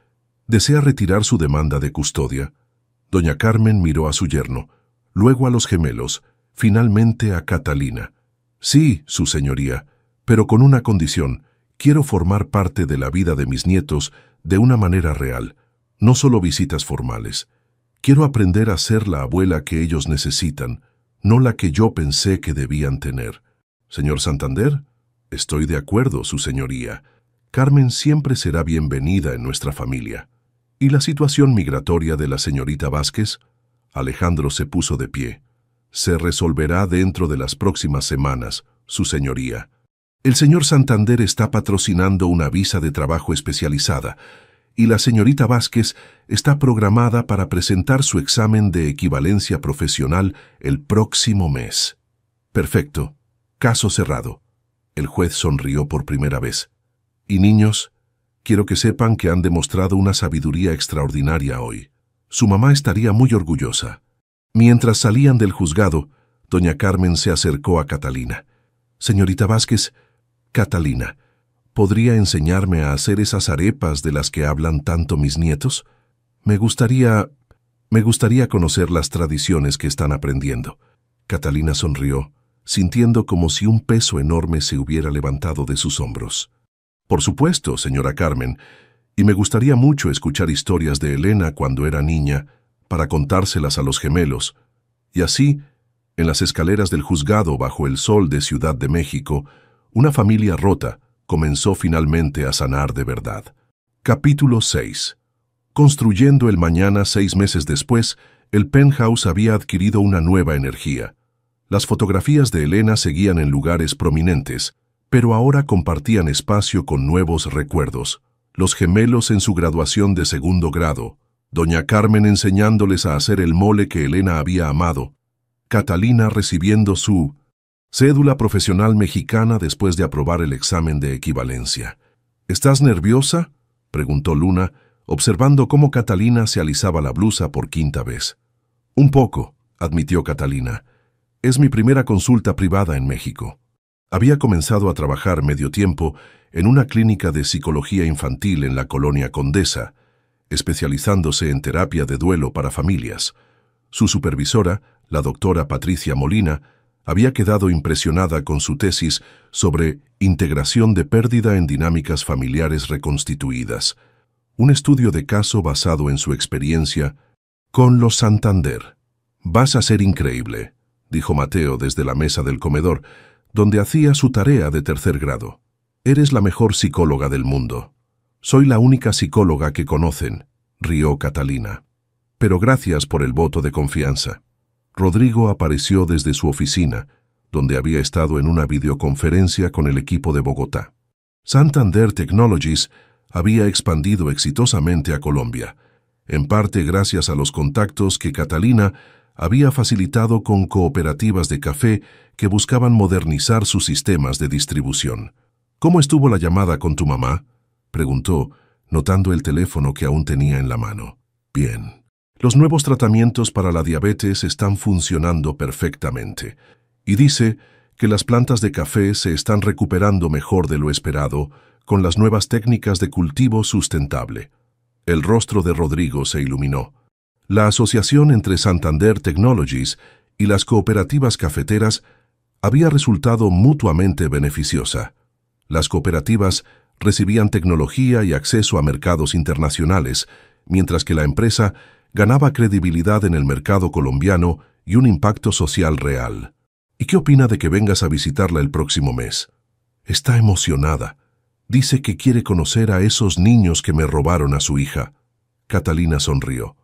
¿desea retirar su demanda de custodia? Doña Carmen miró a su yerno, luego a los gemelos, finalmente a Catalina. Sí, su señoría, pero con una condición. Quiero formar parte de la vida de mis nietos de una manera real, no solo visitas formales. Quiero aprender a ser la abuela que ellos necesitan, no la que yo pensé que debían tener. Señor Santander, estoy de acuerdo, su señoría. Carmen siempre será bienvenida en nuestra familia. ¿Y la situación migratoria de la señorita Vázquez? Alejandro se puso de pie. Se resolverá dentro de las próximas semanas, su señoría. El señor Santander está patrocinando una visa de trabajo especializada y la señorita Vázquez está programada para presentar su examen de equivalencia profesional el próximo mes. Perfecto. Caso cerrado. El juez sonrió por primera vez. Y niños, quiero que sepan que han demostrado una sabiduría extraordinaria hoy. Su mamá estaría muy orgullosa. Mientras salían del juzgado, doña Carmen se acercó a Catalina. Señorita Vázquez, Catalina, ¿podría enseñarme a hacer esas arepas de las que hablan tanto mis nietos? Me gustaría conocer las tradiciones que están aprendiendo. Catalina sonrió, sintiendo como si un peso enorme se hubiera levantado de sus hombros. Por supuesto, señora Carmen, y me gustaría mucho escuchar historias de Elena cuando era niña, para contárselas a los gemelos. Y así, en las escaleras del juzgado bajo el sol de Ciudad de México, una familia rota comenzó finalmente a sanar de verdad. Capítulo 6. Construyendo el mañana 6 meses después, el penthouse había adquirido una nueva energía. Las fotografías de Elena seguían en lugares prominentes, pero ahora compartían espacio con nuevos recuerdos. Los gemelos en su graduación de 2º grado, doña Carmen enseñándoles a hacer el mole que Elena había amado, Catalina recibiendo su cédula profesional mexicana después de aprobar el examen de equivalencia. ¿Estás nerviosa?, preguntó Luna, observando cómo Catalina se alisaba la blusa por 5ª vez. Un poco, admitió Catalina. Es mi primera consulta privada en México. Había comenzado a trabajar medio tiempo en una clínica de psicología infantil en la colonia Condesa, especializándose en terapia de duelo para familias. Su supervisora, la doctora Patricia Molina, había quedado impresionada con su tesis sobre integración de pérdida en dinámicas familiares reconstituidas, un estudio de caso basado en su experiencia con los Santander. «Vas a ser increíble», dijo Mateo desde la mesa del comedor, donde hacía su tarea de 3er grado. «Eres la mejor psicóloga del mundo». «Soy la única psicóloga que conocen», rió Catalina. «Pero gracias por el voto de confianza». Rodrigo apareció desde su oficina, donde había estado en una videoconferencia con el equipo de Bogotá. Santander Technologies había expandido exitosamente a Colombia, en parte gracias a los contactos que Catalina había facilitado con cooperativas de café que buscaban modernizar sus sistemas de distribución. «¿Cómo estuvo la llamada con tu mamá?», preguntó, notando el teléfono que aún tenía en la mano. «Bien. Los nuevos tratamientos para la diabetes están funcionando perfectamente, y dice que las plantas de café se están recuperando mejor de lo esperado con las nuevas técnicas de cultivo sustentable». El rostro de Rodrigo se iluminó. La asociación entre Santander Technologies y las cooperativas cafeteras había resultado mutuamente beneficiosa. Las cooperativas recibían tecnología y acceso a mercados internacionales, mientras que la empresa ganaba credibilidad en el mercado colombiano y un impacto social real. «¿Y qué opina de que vengas a visitarla el próximo mes?» «Está emocionada. Dice que quiere conocer a esos niños que me robaron a su hija». Catalina sonrió.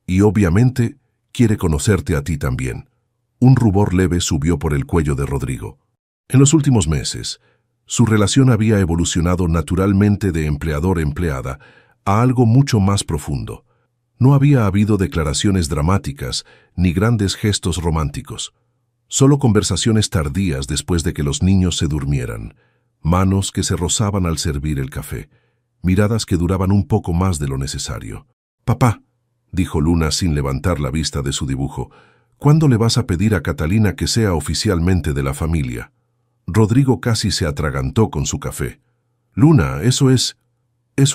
«Y obviamente quiere conocerte a ti también». Un rubor leve subió por el cuello de Rodrigo. En los últimos meses, su relación había evolucionado naturalmente de empleador-empleada a algo mucho más profundo. No había habido declaraciones dramáticas ni grandes gestos románticos. Solo conversaciones tardías después de que los niños se durmieran, manos que se rozaban al servir el café, miradas que duraban un poco más de lo necesario. «Papá», dijo Luna sin levantar la vista de su dibujo, «¿cuándo le vas a pedir a Catalina que sea oficialmente de la familia?» Rodrigo casi se atragantó con su café. «Luna, eso es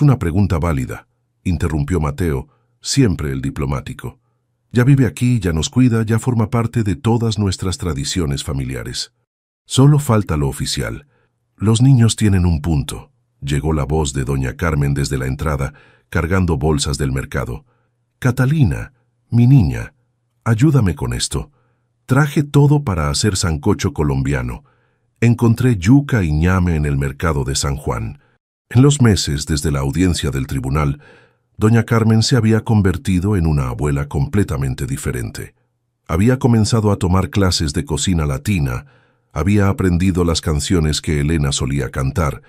una pregunta válida», interrumpió Mateo, siempre el diplomático. «Ya vive aquí, ya nos cuida, ya forma parte de todas nuestras tradiciones familiares. Solo falta lo oficial. Los niños tienen un punto», llegó la voz de doña Carmen desde la entrada, cargando bolsas del mercado. «Catalina, mi niña, ayúdame con esto. Traje todo para hacer sancocho colombiano. Encontré yuca y ñame en el mercado de San Juan». En los meses desde la audiencia del tribunal, doña Carmen se había convertido en una abuela completamente diferente. Había comenzado a tomar clases de cocina latina, había aprendido las canciones que Elena solía cantar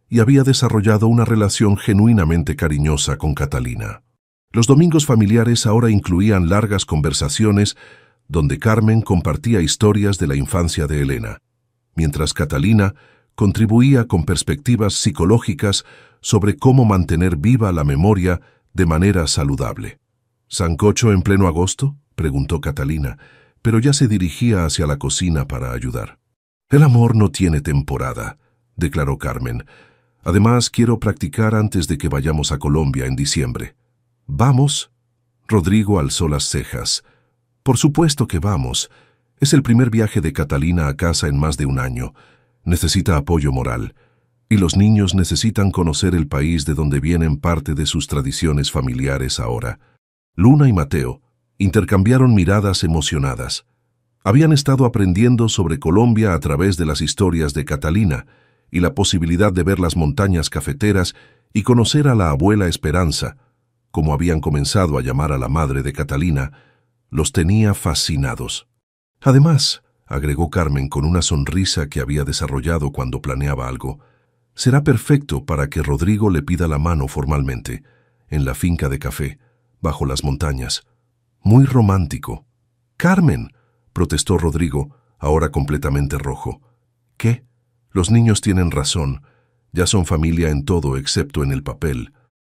y había desarrollado una relación genuinamente cariñosa con Catalina. Los domingos familiares ahora incluían largas conversaciones donde Carmen compartía historias de la infancia de Elena, mientras Catalina contribuía con perspectivas psicológicas sobre cómo mantener viva la memoria de manera saludable. «¿Sancocho en pleno agosto?», preguntó Catalina, pero ya se dirigía hacia la cocina para ayudar. «El amor no tiene temporada», declaró Carmen. «Además, quiero practicar antes de que vayamos a Colombia en diciembre». «¿Vamos?» Rodrigo alzó las cejas. «Por supuesto que vamos. Es el primer viaje de Catalina a casa en más de un año. Necesita apoyo moral. Y los niños necesitan conocer el país de donde vienen parte de sus tradiciones familiares ahora». Luna y Mateo intercambiaron miradas emocionadas. Habían estado aprendiendo sobre Colombia a través de las historias de Catalina y la posibilidad de ver las montañas cafeteras y conocer a la abuela Esperanza, como habían comenzado a llamar a la madre de Catalina, los tenía fascinados. Además, agregó Carmen con una sonrisa que había desarrollado cuando planeaba algo, será perfecto para que Rodrigo le pida la mano formalmente, en la finca de café, bajo las montañas. Muy romántico. «Carmen», protestó Rodrigo, ahora completamente rojo. «¿Qué? Los niños tienen razón. Ya son familia en todo excepto en el papel.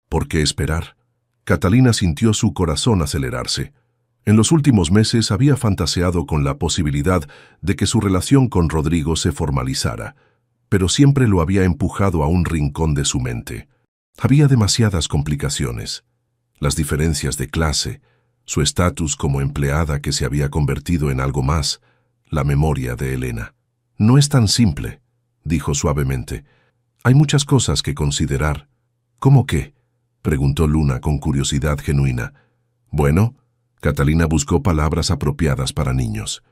¿Por qué esperar?» Catalina sintió su corazón acelerarse. En los últimos meses había fantaseado con la posibilidad de que su relación con Rodrigo se formalizara, pero siempre lo había empujado a un rincón de su mente. Había demasiadas complicaciones. Las diferencias de clase, su estatus como empleada que se había convertido en algo más, la memoria de Elena. «No es tan simple», dijo suavemente. «Hay muchas cosas que considerar». «¿Cómo qué?», preguntó Luna con curiosidad genuina. «Bueno», Catalina buscó palabras apropiadas para niños.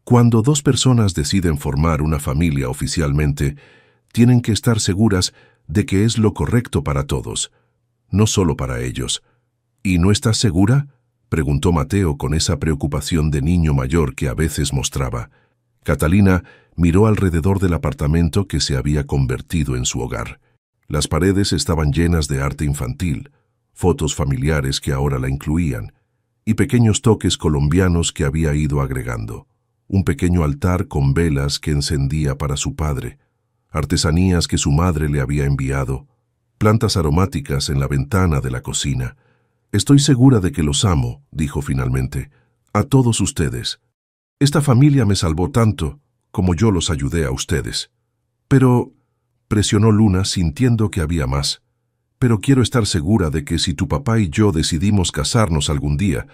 «Cuando dos personas deciden formar una familia oficialmente, tienen que estar seguras de que es lo correcto para todos, no solo para ellos». «¿Y no estás segura?», preguntó Mateo con esa preocupación de niño mayor que a veces mostraba. Catalina miró alrededor del apartamento que se había convertido en su hogar. Las paredes estaban llenas de arte infantil, fotos familiares que ahora la incluían, y pequeños toques colombianos que había ido agregando. Un pequeño altar con velas que encendía para su padre, artesanías que su madre le había enviado, plantas aromáticas en la ventana de la cocina. «Estoy segura de que los amo», dijo finalmente, «a todos ustedes. Esta familia me salvó tanto como yo los ayudé a ustedes». «Pero», presionó Luna sintiendo que había más, «pero quiero estar segura de que si tu papá y yo decidimos casarnos algún día,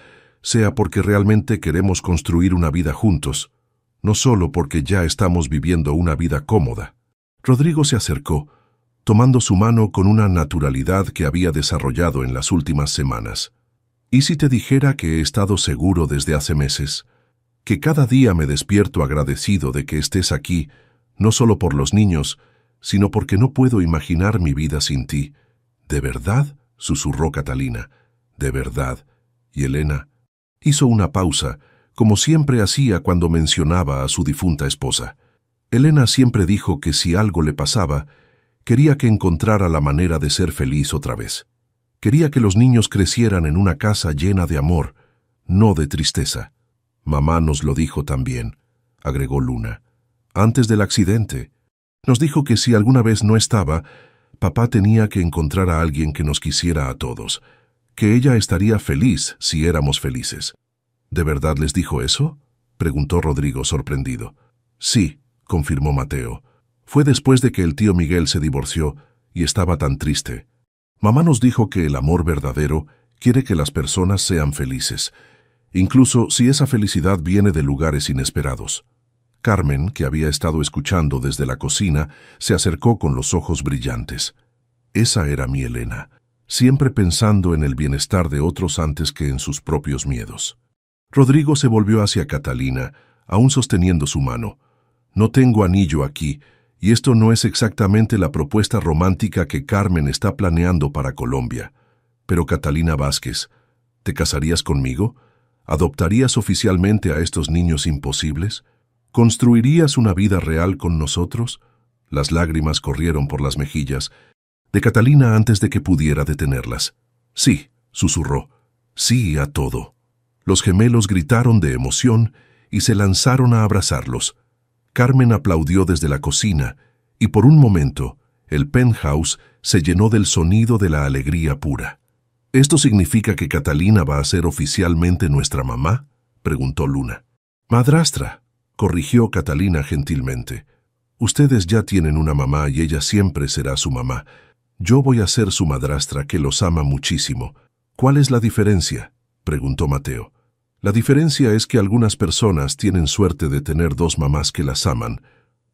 sea porque realmente queremos construir una vida juntos, no solo porque ya estamos viviendo una vida cómoda». Rodrigo se acercó, tomando su mano con una naturalidad que había desarrollado en las últimas semanas. «¿Y si te dijera que he estado seguro desde hace meses? Que cada día me despierto agradecido de que estés aquí, no solo por los niños, sino porque no puedo imaginar mi vida sin ti». «¿De verdad?», susurró Catalina. «¿De verdad?». Y Elena hizo una pausa, como siempre hacía cuando mencionaba a su difunta esposa. Elena siempre dijo que si algo le pasaba, quería que encontrara la manera de ser feliz otra vez. Quería que los niños crecieran en una casa llena de amor, no de tristeza. «Mamá nos lo dijo también», agregó Luna. «Antes del accidente. Nos dijo que si alguna vez no estaba, papá tenía que encontrar a alguien que nos quisiera a todos, que ella estaría feliz si éramos felices». «¿De verdad les dijo eso?», preguntó Rodrigo sorprendido. «Sí», confirmó Mateo. «Fue después de que el tío Miguel se divorció y estaba tan triste. Mamá nos dijo que el amor verdadero quiere que las personas sean felices, incluso si esa felicidad viene de lugares inesperados». Carmen, que había estado escuchando desde la cocina, se acercó con los ojos brillantes. «Esa era mi Elena, siempre pensando en el bienestar de otros antes que en sus propios miedos». Rodrigo se volvió hacia Catalina, aún sosteniendo su mano. «No tengo anillo aquí, y esto no es exactamente la propuesta romántica que Carmen está planeando para Colombia. Pero Catalina Vázquez, ¿te casarías conmigo? ¿Adoptarías oficialmente a estos niños imposibles? ¿Construirías una vida real con nosotros?». Las lágrimas corrieron por las mejillas de Catalina antes de que pudiera detenerlas. «Sí», susurró, «sí a todo». Los gemelos gritaron de emoción y se lanzaron a abrazarlos. Carmen aplaudió desde la cocina y por un momento el penthouse se llenó del sonido de la alegría pura. «¿Esto significa que Catalina va a ser oficialmente nuestra mamá?», preguntó Luna. «Madrastra», corrigió Catalina gentilmente. «Ustedes ya tienen una mamá y ella siempre será su mamá. Yo voy a ser su madrastra que los ama muchísimo». «¿Cuál es la diferencia?», preguntó Mateo. «La diferencia es que algunas personas tienen suerte de tener dos mamás que las aman,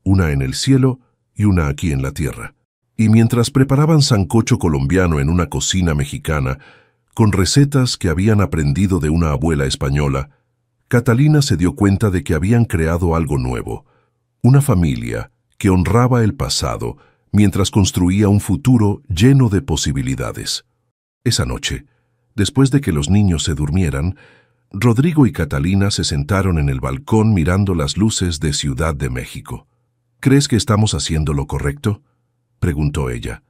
una en el cielo y una aquí en la tierra». Y mientras preparaban sancocho colombiano en una cocina mexicana, con recetas que habían aprendido de una abuela española, Catalina se dio cuenta de que habían creado algo nuevo, una familia que honraba el pasado mientras construía un futuro lleno de posibilidades. Esa noche, después de que los niños se durmieran, Rodrigo y Catalina se sentaron en el balcón mirando las luces de Ciudad de México. «¿Crees que estamos haciendo lo correcto?», preguntó ella.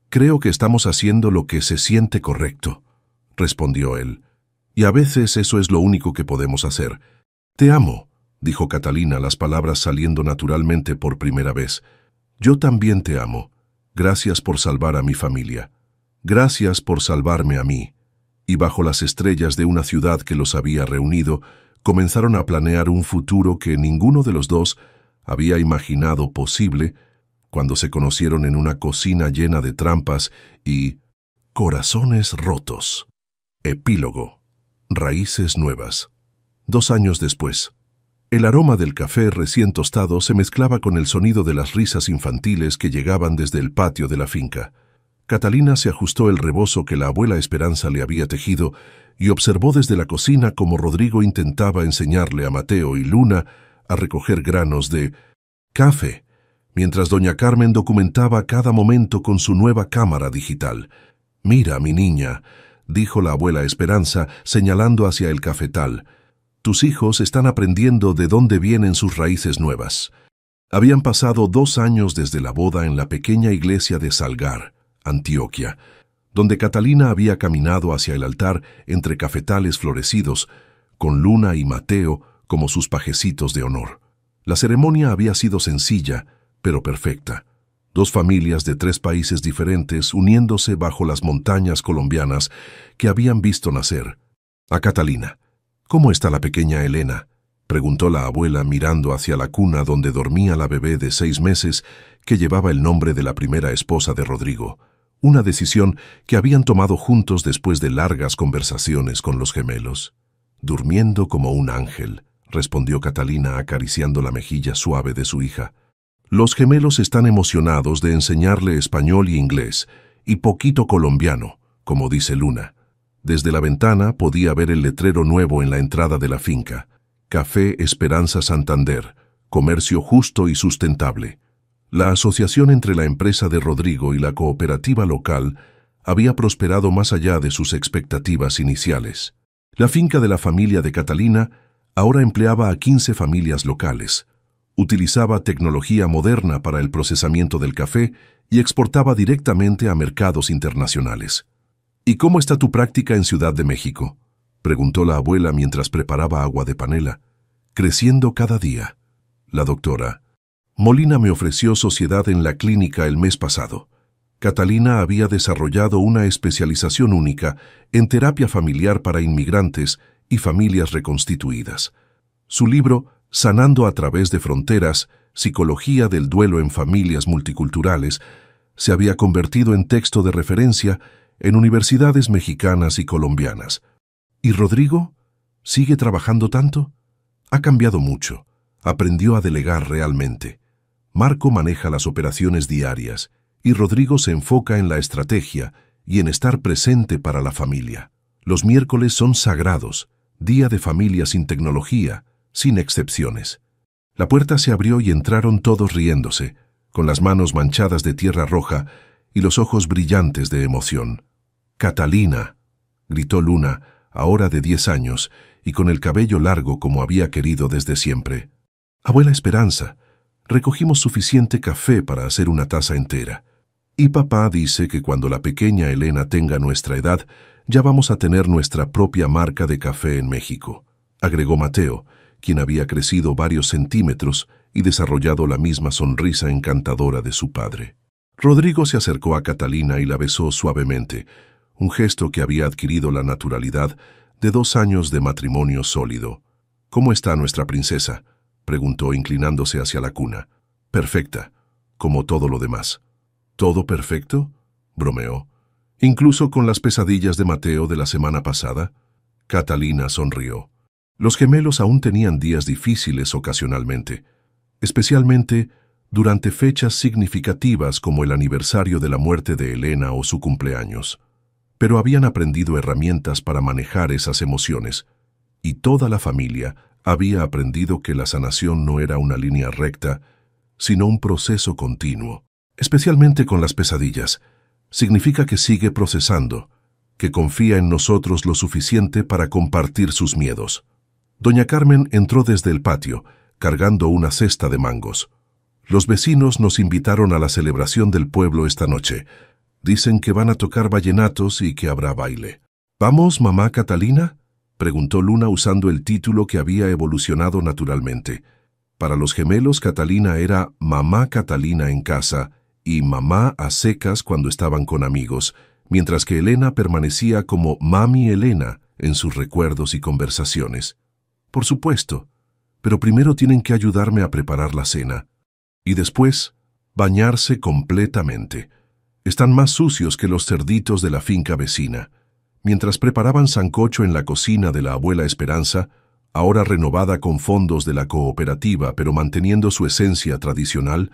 «Creo que estamos haciendo lo que se siente correcto», respondió él. «Y a veces eso es lo único que podemos hacer». «Te amo», dijo Catalina, las palabras saliendo naturalmente por primera vez. «Yo también te amo. Gracias por salvar a mi familia. Gracias por salvarme a mí». y bajo las estrellas de una ciudad que los había reunido, comenzaron a planear un futuro que ninguno de los dos había imaginado posible cuando se conocieron en una cocina llena de trampas y corazones rotos. Epílogo. Raíces nuevas. 2 años después. El aroma del café recién tostado se mezclaba con el sonido de las risas infantiles que llegaban desde el patio de la finca. Catalina se ajustó el rebozo que la abuela Esperanza le había tejido y observó desde la cocina cómo Rodrigo intentaba enseñarle a Mateo y Luna a recoger granos de café, mientras doña Carmen documentaba cada momento con su nueva cámara digital. «Mira, mi niña», dijo la abuela Esperanza, señalando hacia el cafetal, «tus hijos están aprendiendo de dónde vienen sus raíces nuevas». Habían pasado 2 años desde la boda en la pequeña iglesia de Salgar, Antioquia, donde Catalina había caminado hacia el altar entre cafetales florecidos, con Luna y Mateo como sus pajecitos de honor. La ceremonia había sido sencilla, pero perfecta. 2 familias de 3 países diferentes uniéndose bajo las montañas colombianas que habían visto nacer. A Catalina. «¿Cómo está la pequeña Elena?», preguntó la abuela mirando hacia la cuna donde dormía la bebé de 6 meses que llevaba el nombre de la primera esposa de Rodrigo, una decisión que habían tomado juntos después de largas conversaciones con los gemelos. «Durmiendo como un ángel», respondió Catalina acariciando la mejilla suave de su hija. «Los gemelos están emocionados de enseñarle español y inglés, y poquito colombiano, como dice Luna». Desde la ventana podía ver el letrero nuevo en la entrada de la finca. Café Esperanza Santander, comercio justo y sustentable. La asociación entre la empresa de Rodrigo y la cooperativa local había prosperado más allá de sus expectativas iniciales. La finca de la familia de Catalina ahora empleaba a 15 familias locales. Utilizaba tecnología moderna para el procesamiento del café y exportaba directamente a mercados internacionales. «¿Y cómo está tu práctica en Ciudad de México?», preguntó la abuela mientras preparaba agua de panela. «Creciendo cada día». La doctora Molina me ofreció sociedad en la clínica el mes pasado. Catalina había desarrollado una especialización única en terapia familiar para inmigrantes y familias reconstituidas. Su libro, Sanando a través de fronteras, Psicología del duelo en familias multiculturales, se había convertido en texto de referencia en universidades mexicanas y colombianas. ¿Y Rodrigo? ¿Sigue trabajando tanto? Ha cambiado mucho. Aprendió a delegar realmente. Marco maneja las operaciones diarias y Rodrigo se enfoca en la estrategia y en estar presente para la familia. Los miércoles son sagrados, día de familia sin tecnología, sin excepciones. La puerta se abrió y entraron todos riéndose, con las manos manchadas de tierra roja y los ojos brillantes de emoción. «Catalina», gritó Luna, ahora de 10 años, y con el cabello largo como había querido desde siempre. «Abuela Esperanza, recogimos suficiente café para hacer una taza entera. Y papá dice que cuando la pequeña Elena tenga nuestra edad, ya vamos a tener nuestra propia marca de café en México», agregó Mateo, quien había crecido varios centímetros y desarrollado la misma sonrisa encantadora de su padre. Rodrigo se acercó a Catalina y la besó suavemente, un gesto que había adquirido la naturalidad de 2 años de matrimonio sólido. «¿Cómo está nuestra princesa?», preguntó inclinándose hacia la cuna. «Perfecta, como todo lo demás». «¿Todo perfecto?», bromeó. «¿Incluso con las pesadillas de Mateo de la semana pasada?». Catalina sonrió. Los gemelos aún tenían días difíciles ocasionalmente, especialmente durante fechas significativas como el aniversario de la muerte de Elena o su cumpleaños. Pero habían aprendido herramientas para manejar esas emociones, y toda la familia había aprendido que la sanación no era una línea recta, sino un proceso continuo. Especialmente con las pesadillas, significa que sigue procesando, que confía en nosotros lo suficiente para compartir sus miedos. Doña Carmen entró desde el patio, cargando una cesta de mangos. «Los vecinos nos invitaron a la celebración del pueblo esta noche. Dicen que van a tocar vallenatos y que habrá baile». «¿Vamos, mamá Catalina?», preguntó Luna usando el título que había evolucionado naturalmente. Para los gemelos, Catalina era mamá Catalina en casa y mamá a secas cuando estaban con amigos, mientras que Elena permanecía como Mami Elena en sus recuerdos y conversaciones. Por supuesto, pero primero tienen que ayudarme a preparar la cena. Y después, bañarse completamente. Están más sucios que los cerditos de la finca vecina. Mientras preparaban sancocho en la cocina de la abuela Esperanza, ahora renovada con fondos de la cooperativa pero manteniendo su esencia tradicional,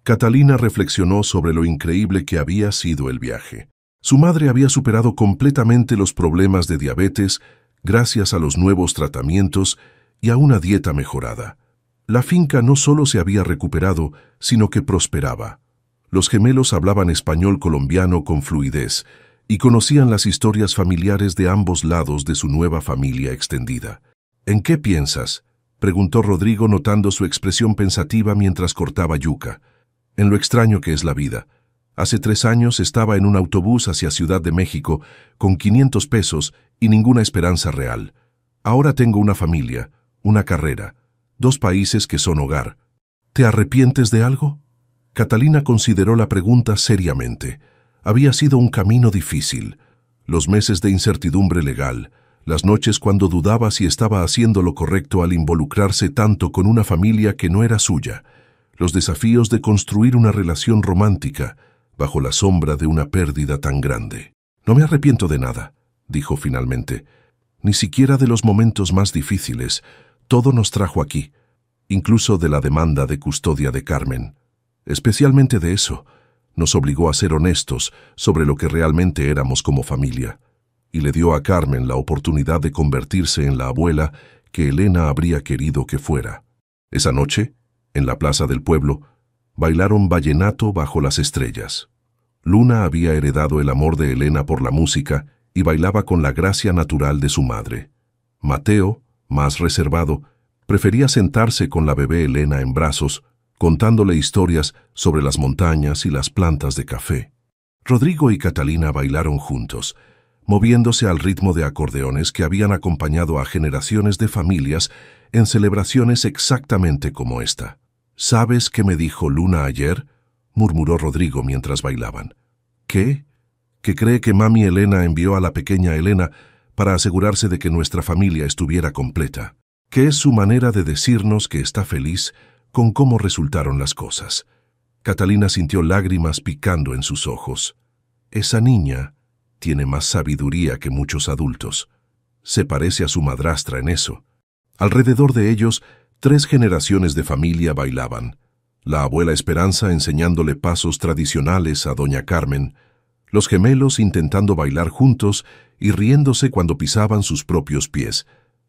Catalina reflexionó sobre lo increíble que había sido el viaje. Su madre había superado completamente los problemas de diabetes gracias a los nuevos tratamientos y a una dieta mejorada. La finca no solo se había recuperado, sino que prosperaba. Los gemelos hablaban español colombiano con fluidez y conocían las historias familiares de ambos lados de su nueva familia extendida. ¿En qué piensas?, preguntó Rodrigo notando su expresión pensativa mientras cortaba yuca. En lo extraño que es la vida. Hace 3 años estaba en un autobús hacia Ciudad de México con 500 pesos y ninguna esperanza real. Ahora tengo una familia, una carrera, 2 países que son hogar. ¿Te arrepientes de algo? Catalina consideró la pregunta seriamente. Había sido un camino difícil. Los meses de incertidumbre legal, las noches cuando dudaba si estaba haciendo lo correcto al involucrarse tanto con una familia que no era suya, los desafíos de construir una relación romántica bajo la sombra de una pérdida tan grande. No me arrepiento de nada, dijo finalmente, ni siquiera de los momentos más difíciles. Todo nos trajo aquí, incluso de la demanda de custodia de Carmen. Especialmente de eso, nos obligó a ser honestos sobre lo que realmente éramos como familia, y le dio a Carmen la oportunidad de convertirse en la abuela que Elena habría querido que fuera. Esa noche, en la plaza del pueblo, bailaron vallenato bajo las estrellas. Luna había heredado el amor de Elena por la música y bailaba con la gracia natural de su madre. Mateo, más reservado, prefería sentarse con la bebé Elena en brazos, contándole historias sobre las montañas y las plantas de café. Rodrigo y Catalina bailaron juntos, moviéndose al ritmo de acordeones que habían acompañado a generaciones de familias en celebraciones exactamente como esta. ¿Sabes qué me dijo Luna ayer?, murmuró Rodrigo mientras bailaban. ¿Qué? Que cree que Mami Elena envió a la pequeña Elena para asegurarse de que nuestra familia estuviera completa. Que es su manera de decirnos que está feliz con cómo resultaron las cosas. Catalina sintió lágrimas picando en sus ojos. Esa niña tiene más sabiduría que muchos adultos. Se parece a su madrastra en eso. Alrededor de ellos, 3 generaciones de familia bailaban. La abuela Esperanza enseñándole pasos tradicionales a doña Carmen, los gemelos intentando bailar juntos y riéndose cuando pisaban sus propios pies,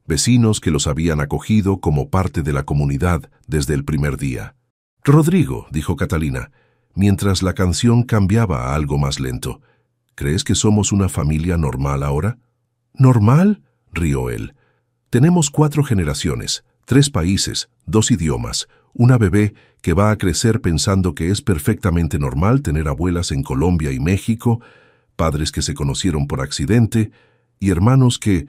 vecinos que los habían acogido como parte de la comunidad desde el primer día. «Rodrigo», dijo Catalina, mientras la canción cambiaba a algo más lento, «¿crees que somos una familia normal ahora?» «¿Normal?», rió él. «Tenemos 4 generaciones, 3 países, 2 idiomas, una bebé que va a crecer pensando que es perfectamente normal tener abuelas en Colombia y México, padres que se conocieron por accidente y hermanos que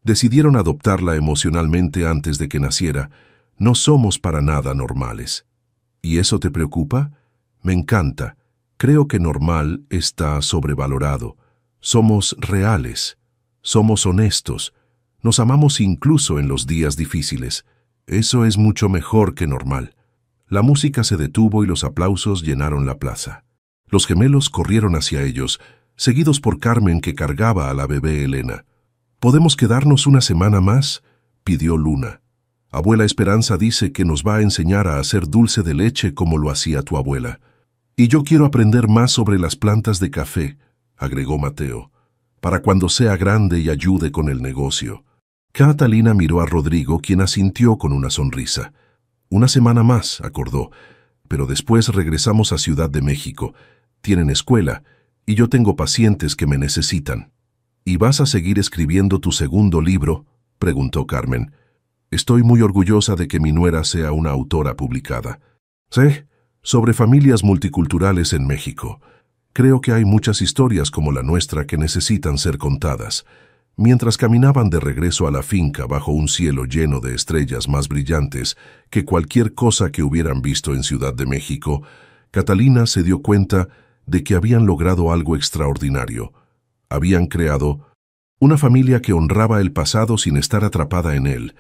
decidieron adoptarla emocionalmente antes de que naciera. No somos para nada normales». ¿Y eso te preocupa? Me encanta. Creo que normal está sobrevalorado. Somos reales. Somos honestos. Nos amamos incluso en los días difíciles. Eso es mucho mejor que normal. La música se detuvo y los aplausos llenaron la plaza. Los gemelos corrieron hacia ellos, seguidos por Carmen que cargaba a la bebé Elena. «¿Podemos quedarnos una semana más?», pidió Luna. «Abuela Esperanza dice que nos va a enseñar a hacer dulce de leche como lo hacía tu abuela. Y yo quiero aprender más sobre las plantas de café», agregó Mateo, «para cuando sea grande y ayude con el negocio». Catalina miró a Rodrigo, quien asintió con una sonrisa. «Una semana más», acordó, «pero después regresamos a Ciudad de México. Tienen escuela, y yo tengo pacientes que me necesitan». «¿Y vas a seguir escribiendo tu segundo libro?», preguntó Carmen. «Estoy muy orgullosa de que mi nuera sea una autora publicada. Sí, sobre familias multiculturales en México. Creo que hay muchas historias como la nuestra que necesitan ser contadas». Mientras caminaban de regreso a la finca bajo un cielo lleno de estrellas más brillantes que cualquier cosa que hubieran visto en Ciudad de México, Catalina se dio cuenta de que habían logrado algo extraordinario. Habían creado una familia que honraba el pasado sin estar atrapada en él,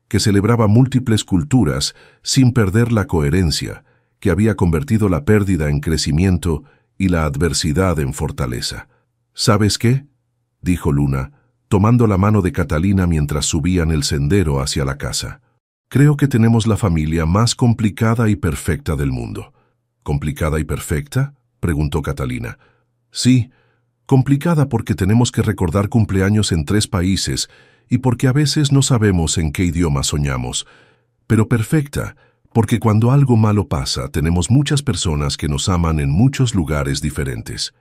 que celebraba múltiples culturas sin perder la coherencia, que había convertido la pérdida en crecimiento y la adversidad en fortaleza. ¿Sabes qué?, dijo Luna, tomando la mano de Catalina mientras subían el sendero hacia la casa. Creo que tenemos la familia más complicada y perfecta del mundo. ¿Complicada y perfecta?, preguntó Catalina. Sí, complicada porque tenemos que recordar cumpleaños en 3 países y porque a veces no sabemos en qué idioma soñamos. Pero perfecta, porque cuando algo malo pasa tenemos muchas personas que nos aman en muchos lugares diferentes.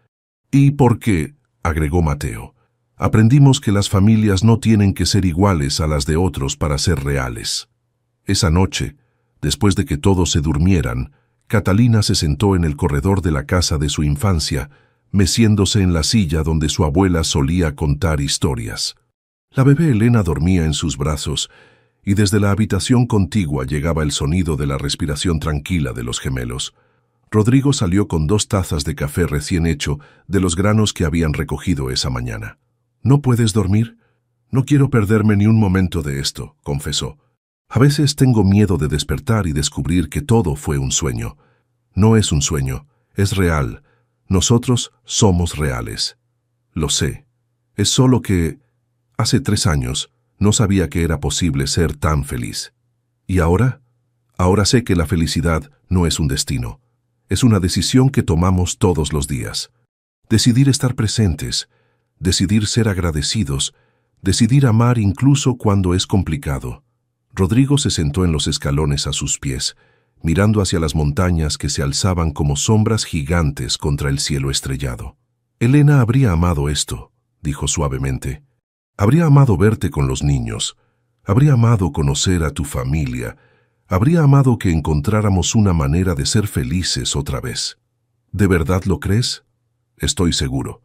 Y porque, agregó Mateo, aprendimos que las familias no tienen que ser iguales a las de otros para ser reales. Esa noche, después de que todos se durmieran, Catalina se sentó en el corredor de la casa de su infancia, meciéndose en la silla donde su abuela solía contar historias. La bebé Elena dormía en sus brazos, y desde la habitación contigua llegaba el sonido de la respiración tranquila de los gemelos. Rodrigo salió con 2 tazas de café recién hecho de los granos que habían recogido esa mañana. ¿No puedes dormir? No quiero perderme ni un momento de esto, confesó. A veces tengo miedo de despertar y descubrir que todo fue un sueño. No es un sueño, es real. Nosotros somos reales. Lo sé. Es solo que, hace 3 años, no sabía que era posible ser tan feliz. ¿Y ahora? Ahora sé que la felicidad no es un destino. Es una decisión que tomamos todos los días. Decidir estar presentes, decidir ser agradecidos, decidir amar incluso cuando es complicado. Rodrigo se sentó en los escalones a sus pies, mirando hacia las montañas que se alzaban como sombras gigantes contra el cielo estrellado. Elena habría amado esto, dijo suavemente. Habría amado verte con los niños, habría amado conocer a tu familia, habría amado que encontráramos una manera de ser felices otra vez. ¿De verdad lo crees? Estoy seguro.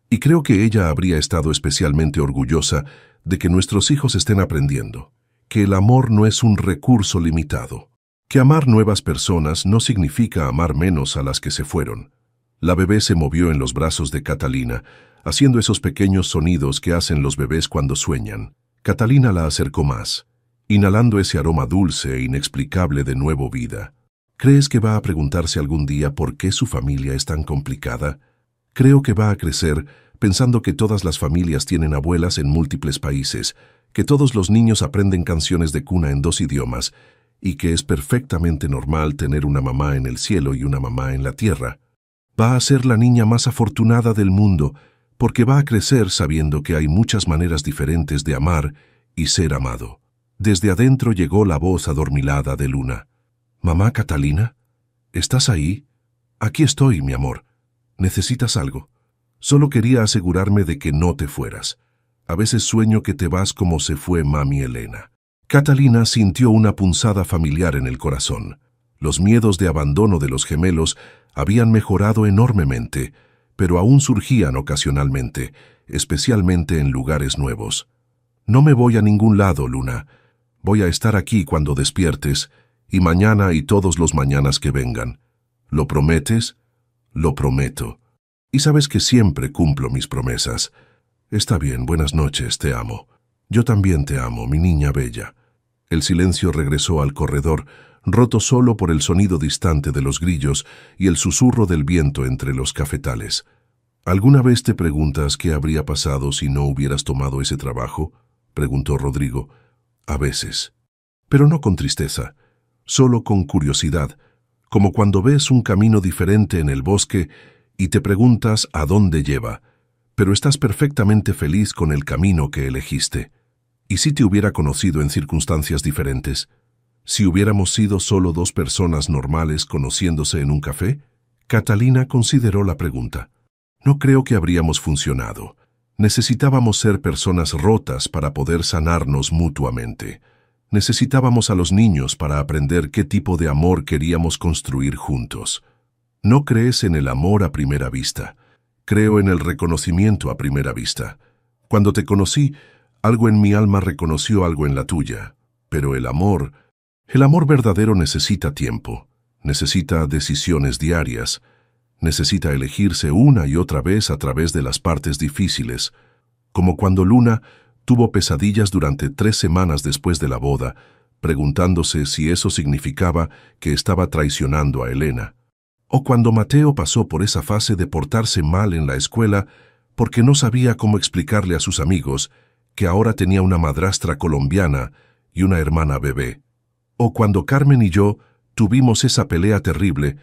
Y creo que ella habría estado especialmente orgullosa de que nuestros hijos estén aprendiendo, que el amor no es un recurso limitado, que amar nuevas personas no significa amar menos a las que se fueron. La bebé se movió en los brazos de Catalina, haciendo esos pequeños sonidos que hacen los bebés cuando sueñan. Catalina la acercó más, inhalando ese aroma dulce e inexplicable de nuevo vida. ¿Crees que va a preguntarse algún día por qué su familia es tan complicada? Creo que va a crecer pensando que todas las familias tienen abuelas en múltiples países, que todos los niños aprenden canciones de cuna en 2 idiomas, y que es perfectamente normal tener una mamá en el cielo y una mamá en la tierra. Va a ser la niña más afortunada del mundo, porque va a crecer sabiendo que hay muchas maneras diferentes de amar y ser amado. Desde adentro llegó la voz adormilada de Luna. «Mamá Catalina, ¿estás ahí? Aquí estoy, mi amor. ¿Necesitas algo? Solo quería asegurarme de que no te fueras. A veces sueño que te vas como se fue mami Elena». Catalina sintió una punzada familiar en el corazón. Los miedos de abandono de los gemelos habían mejorado enormemente, pero aún surgían ocasionalmente, especialmente en lugares nuevos. «No me voy a ningún lado, Luna. Voy a estar aquí cuando despiertes, y mañana y todos los mañanas que vengan. ¿Lo prometes?» «Lo prometo. Y sabes que siempre cumplo mis promesas. Está bien, buenas noches, te amo. Yo también te amo, mi niña bella». El silencio regresó al corredor, roto solo por el sonido distante de los grillos y el susurro del viento entre los cafetales. «¿Alguna vez te preguntas qué habría pasado si no hubieras tomado ese trabajo?», preguntó Rodrigo. «A veces. Pero no con tristeza, solo con curiosidad, como cuando ves un camino diferente en el bosque y te preguntas a dónde lleva, pero estás perfectamente feliz con el camino que elegiste. ¿Y si te hubiera conocido en circunstancias diferentes? ¿Si hubiéramos sido solo 2 personas normales conociéndose en un café?» Catalina consideró la pregunta. «No creo que habríamos funcionado. Necesitábamos ser personas rotas para poder sanarnos mutuamente. Necesitábamos a los niños para aprender qué tipo de amor queríamos construir juntos. No crees en el amor a primera vista. Creo en el reconocimiento a primera vista. Cuando te conocí, algo en mi alma reconoció algo en la tuya. Pero el amor verdadero necesita tiempo, necesita decisiones diarias, necesita elegirse una y otra vez a través de las partes difíciles, como cuando Luna tuvo pesadillas durante 3 semanas después de la boda, preguntándose si eso significaba que estaba traicionando a Elena. O cuando Mateo pasó por esa fase de portarse mal en la escuela porque no sabía cómo explicarle a sus amigos que ahora tenía una madrastra colombiana y una hermana bebé. O cuando Carmen y yo tuvimos esa pelea terrible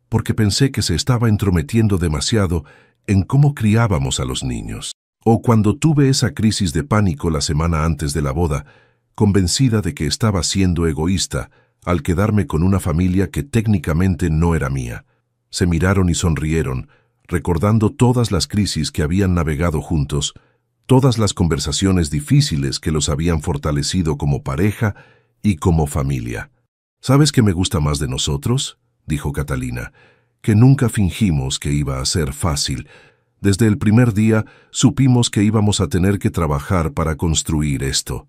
porque pensé que se estaba entrometiendo demasiado en cómo criábamos a los niños. O cuando tuve esa crisis de pánico la semana antes de la boda, convencida de que estaba siendo egoísta al quedarme con una familia que técnicamente no era mía. Se miraron y sonrieron, recordando todas las crisis que habían navegado juntos, todas las conversaciones difíciles que los habían fortalecido como pareja y como familia. ¿Sabes qué me gusta más de nosotros?, dijo Catalina, que nunca fingimos que iba a ser fácil. Desde el primer día supimos que íbamos a tener que trabajar para construir esto.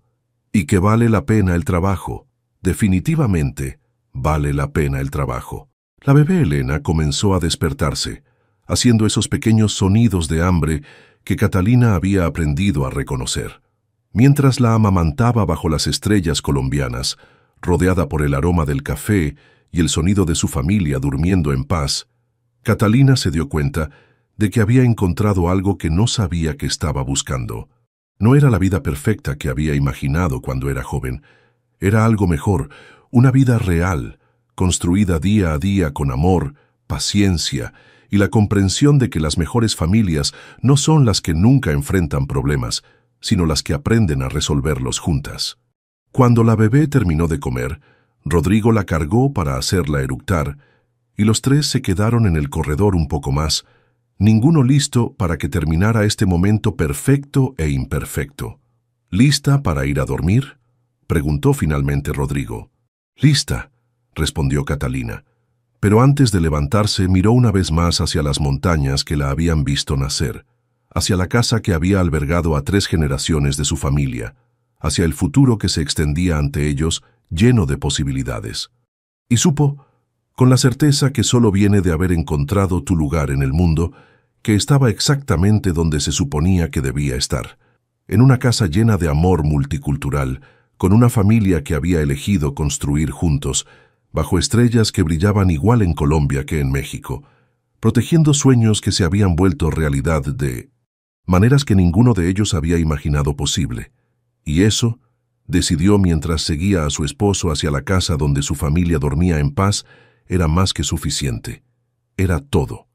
Y que vale la pena el trabajo. Definitivamente vale la pena el trabajo. La bebé Elena comenzó a despertarse, haciendo esos pequeños sonidos de hambre que Catalina había aprendido a reconocer. Mientras la amamantaba bajo las estrellas colombianas, rodeada por el aroma del café y el sonido de su familia durmiendo en paz, Catalina se dio cuenta de que había encontrado algo que no sabía que estaba buscando. No era la vida perfecta que había imaginado cuando era joven. Era algo mejor, una vida real, construida día a día con amor, paciencia y la comprensión de que las mejores familias no son las que nunca enfrentan problemas, sino las que aprenden a resolverlos juntas. Cuando la bebé terminó de comer, Rodrigo la cargó para hacerla eructar, y los 3 se quedaron en el corredor un poco más, ninguno listo para que terminara este momento perfecto e imperfecto. ¿Lista para ir a dormir?, preguntó finalmente Rodrigo. «Lista», respondió Catalina, pero antes de levantarse miró una vez más hacia las montañas que la habían visto nacer, hacia la casa que había albergado a 3 generaciones de su familia, hacia el futuro que se extendía ante ellos lleno de posibilidades. Y supo, con la certeza que solo viene de haber encontrado tu lugar en el mundo, que estaba exactamente donde se suponía que debía estar, en una casa llena de amor multicultural, con una familia que había elegido construir juntos, bajo estrellas que brillaban igual en Colombia que en México, protegiendo sueños que se habían vuelto realidad de maneras que ninguno de ellos había imaginado posible. Y eso, decidió mientras seguía a su esposo hacia la casa donde su familia dormía en paz, era más que suficiente. Era todo.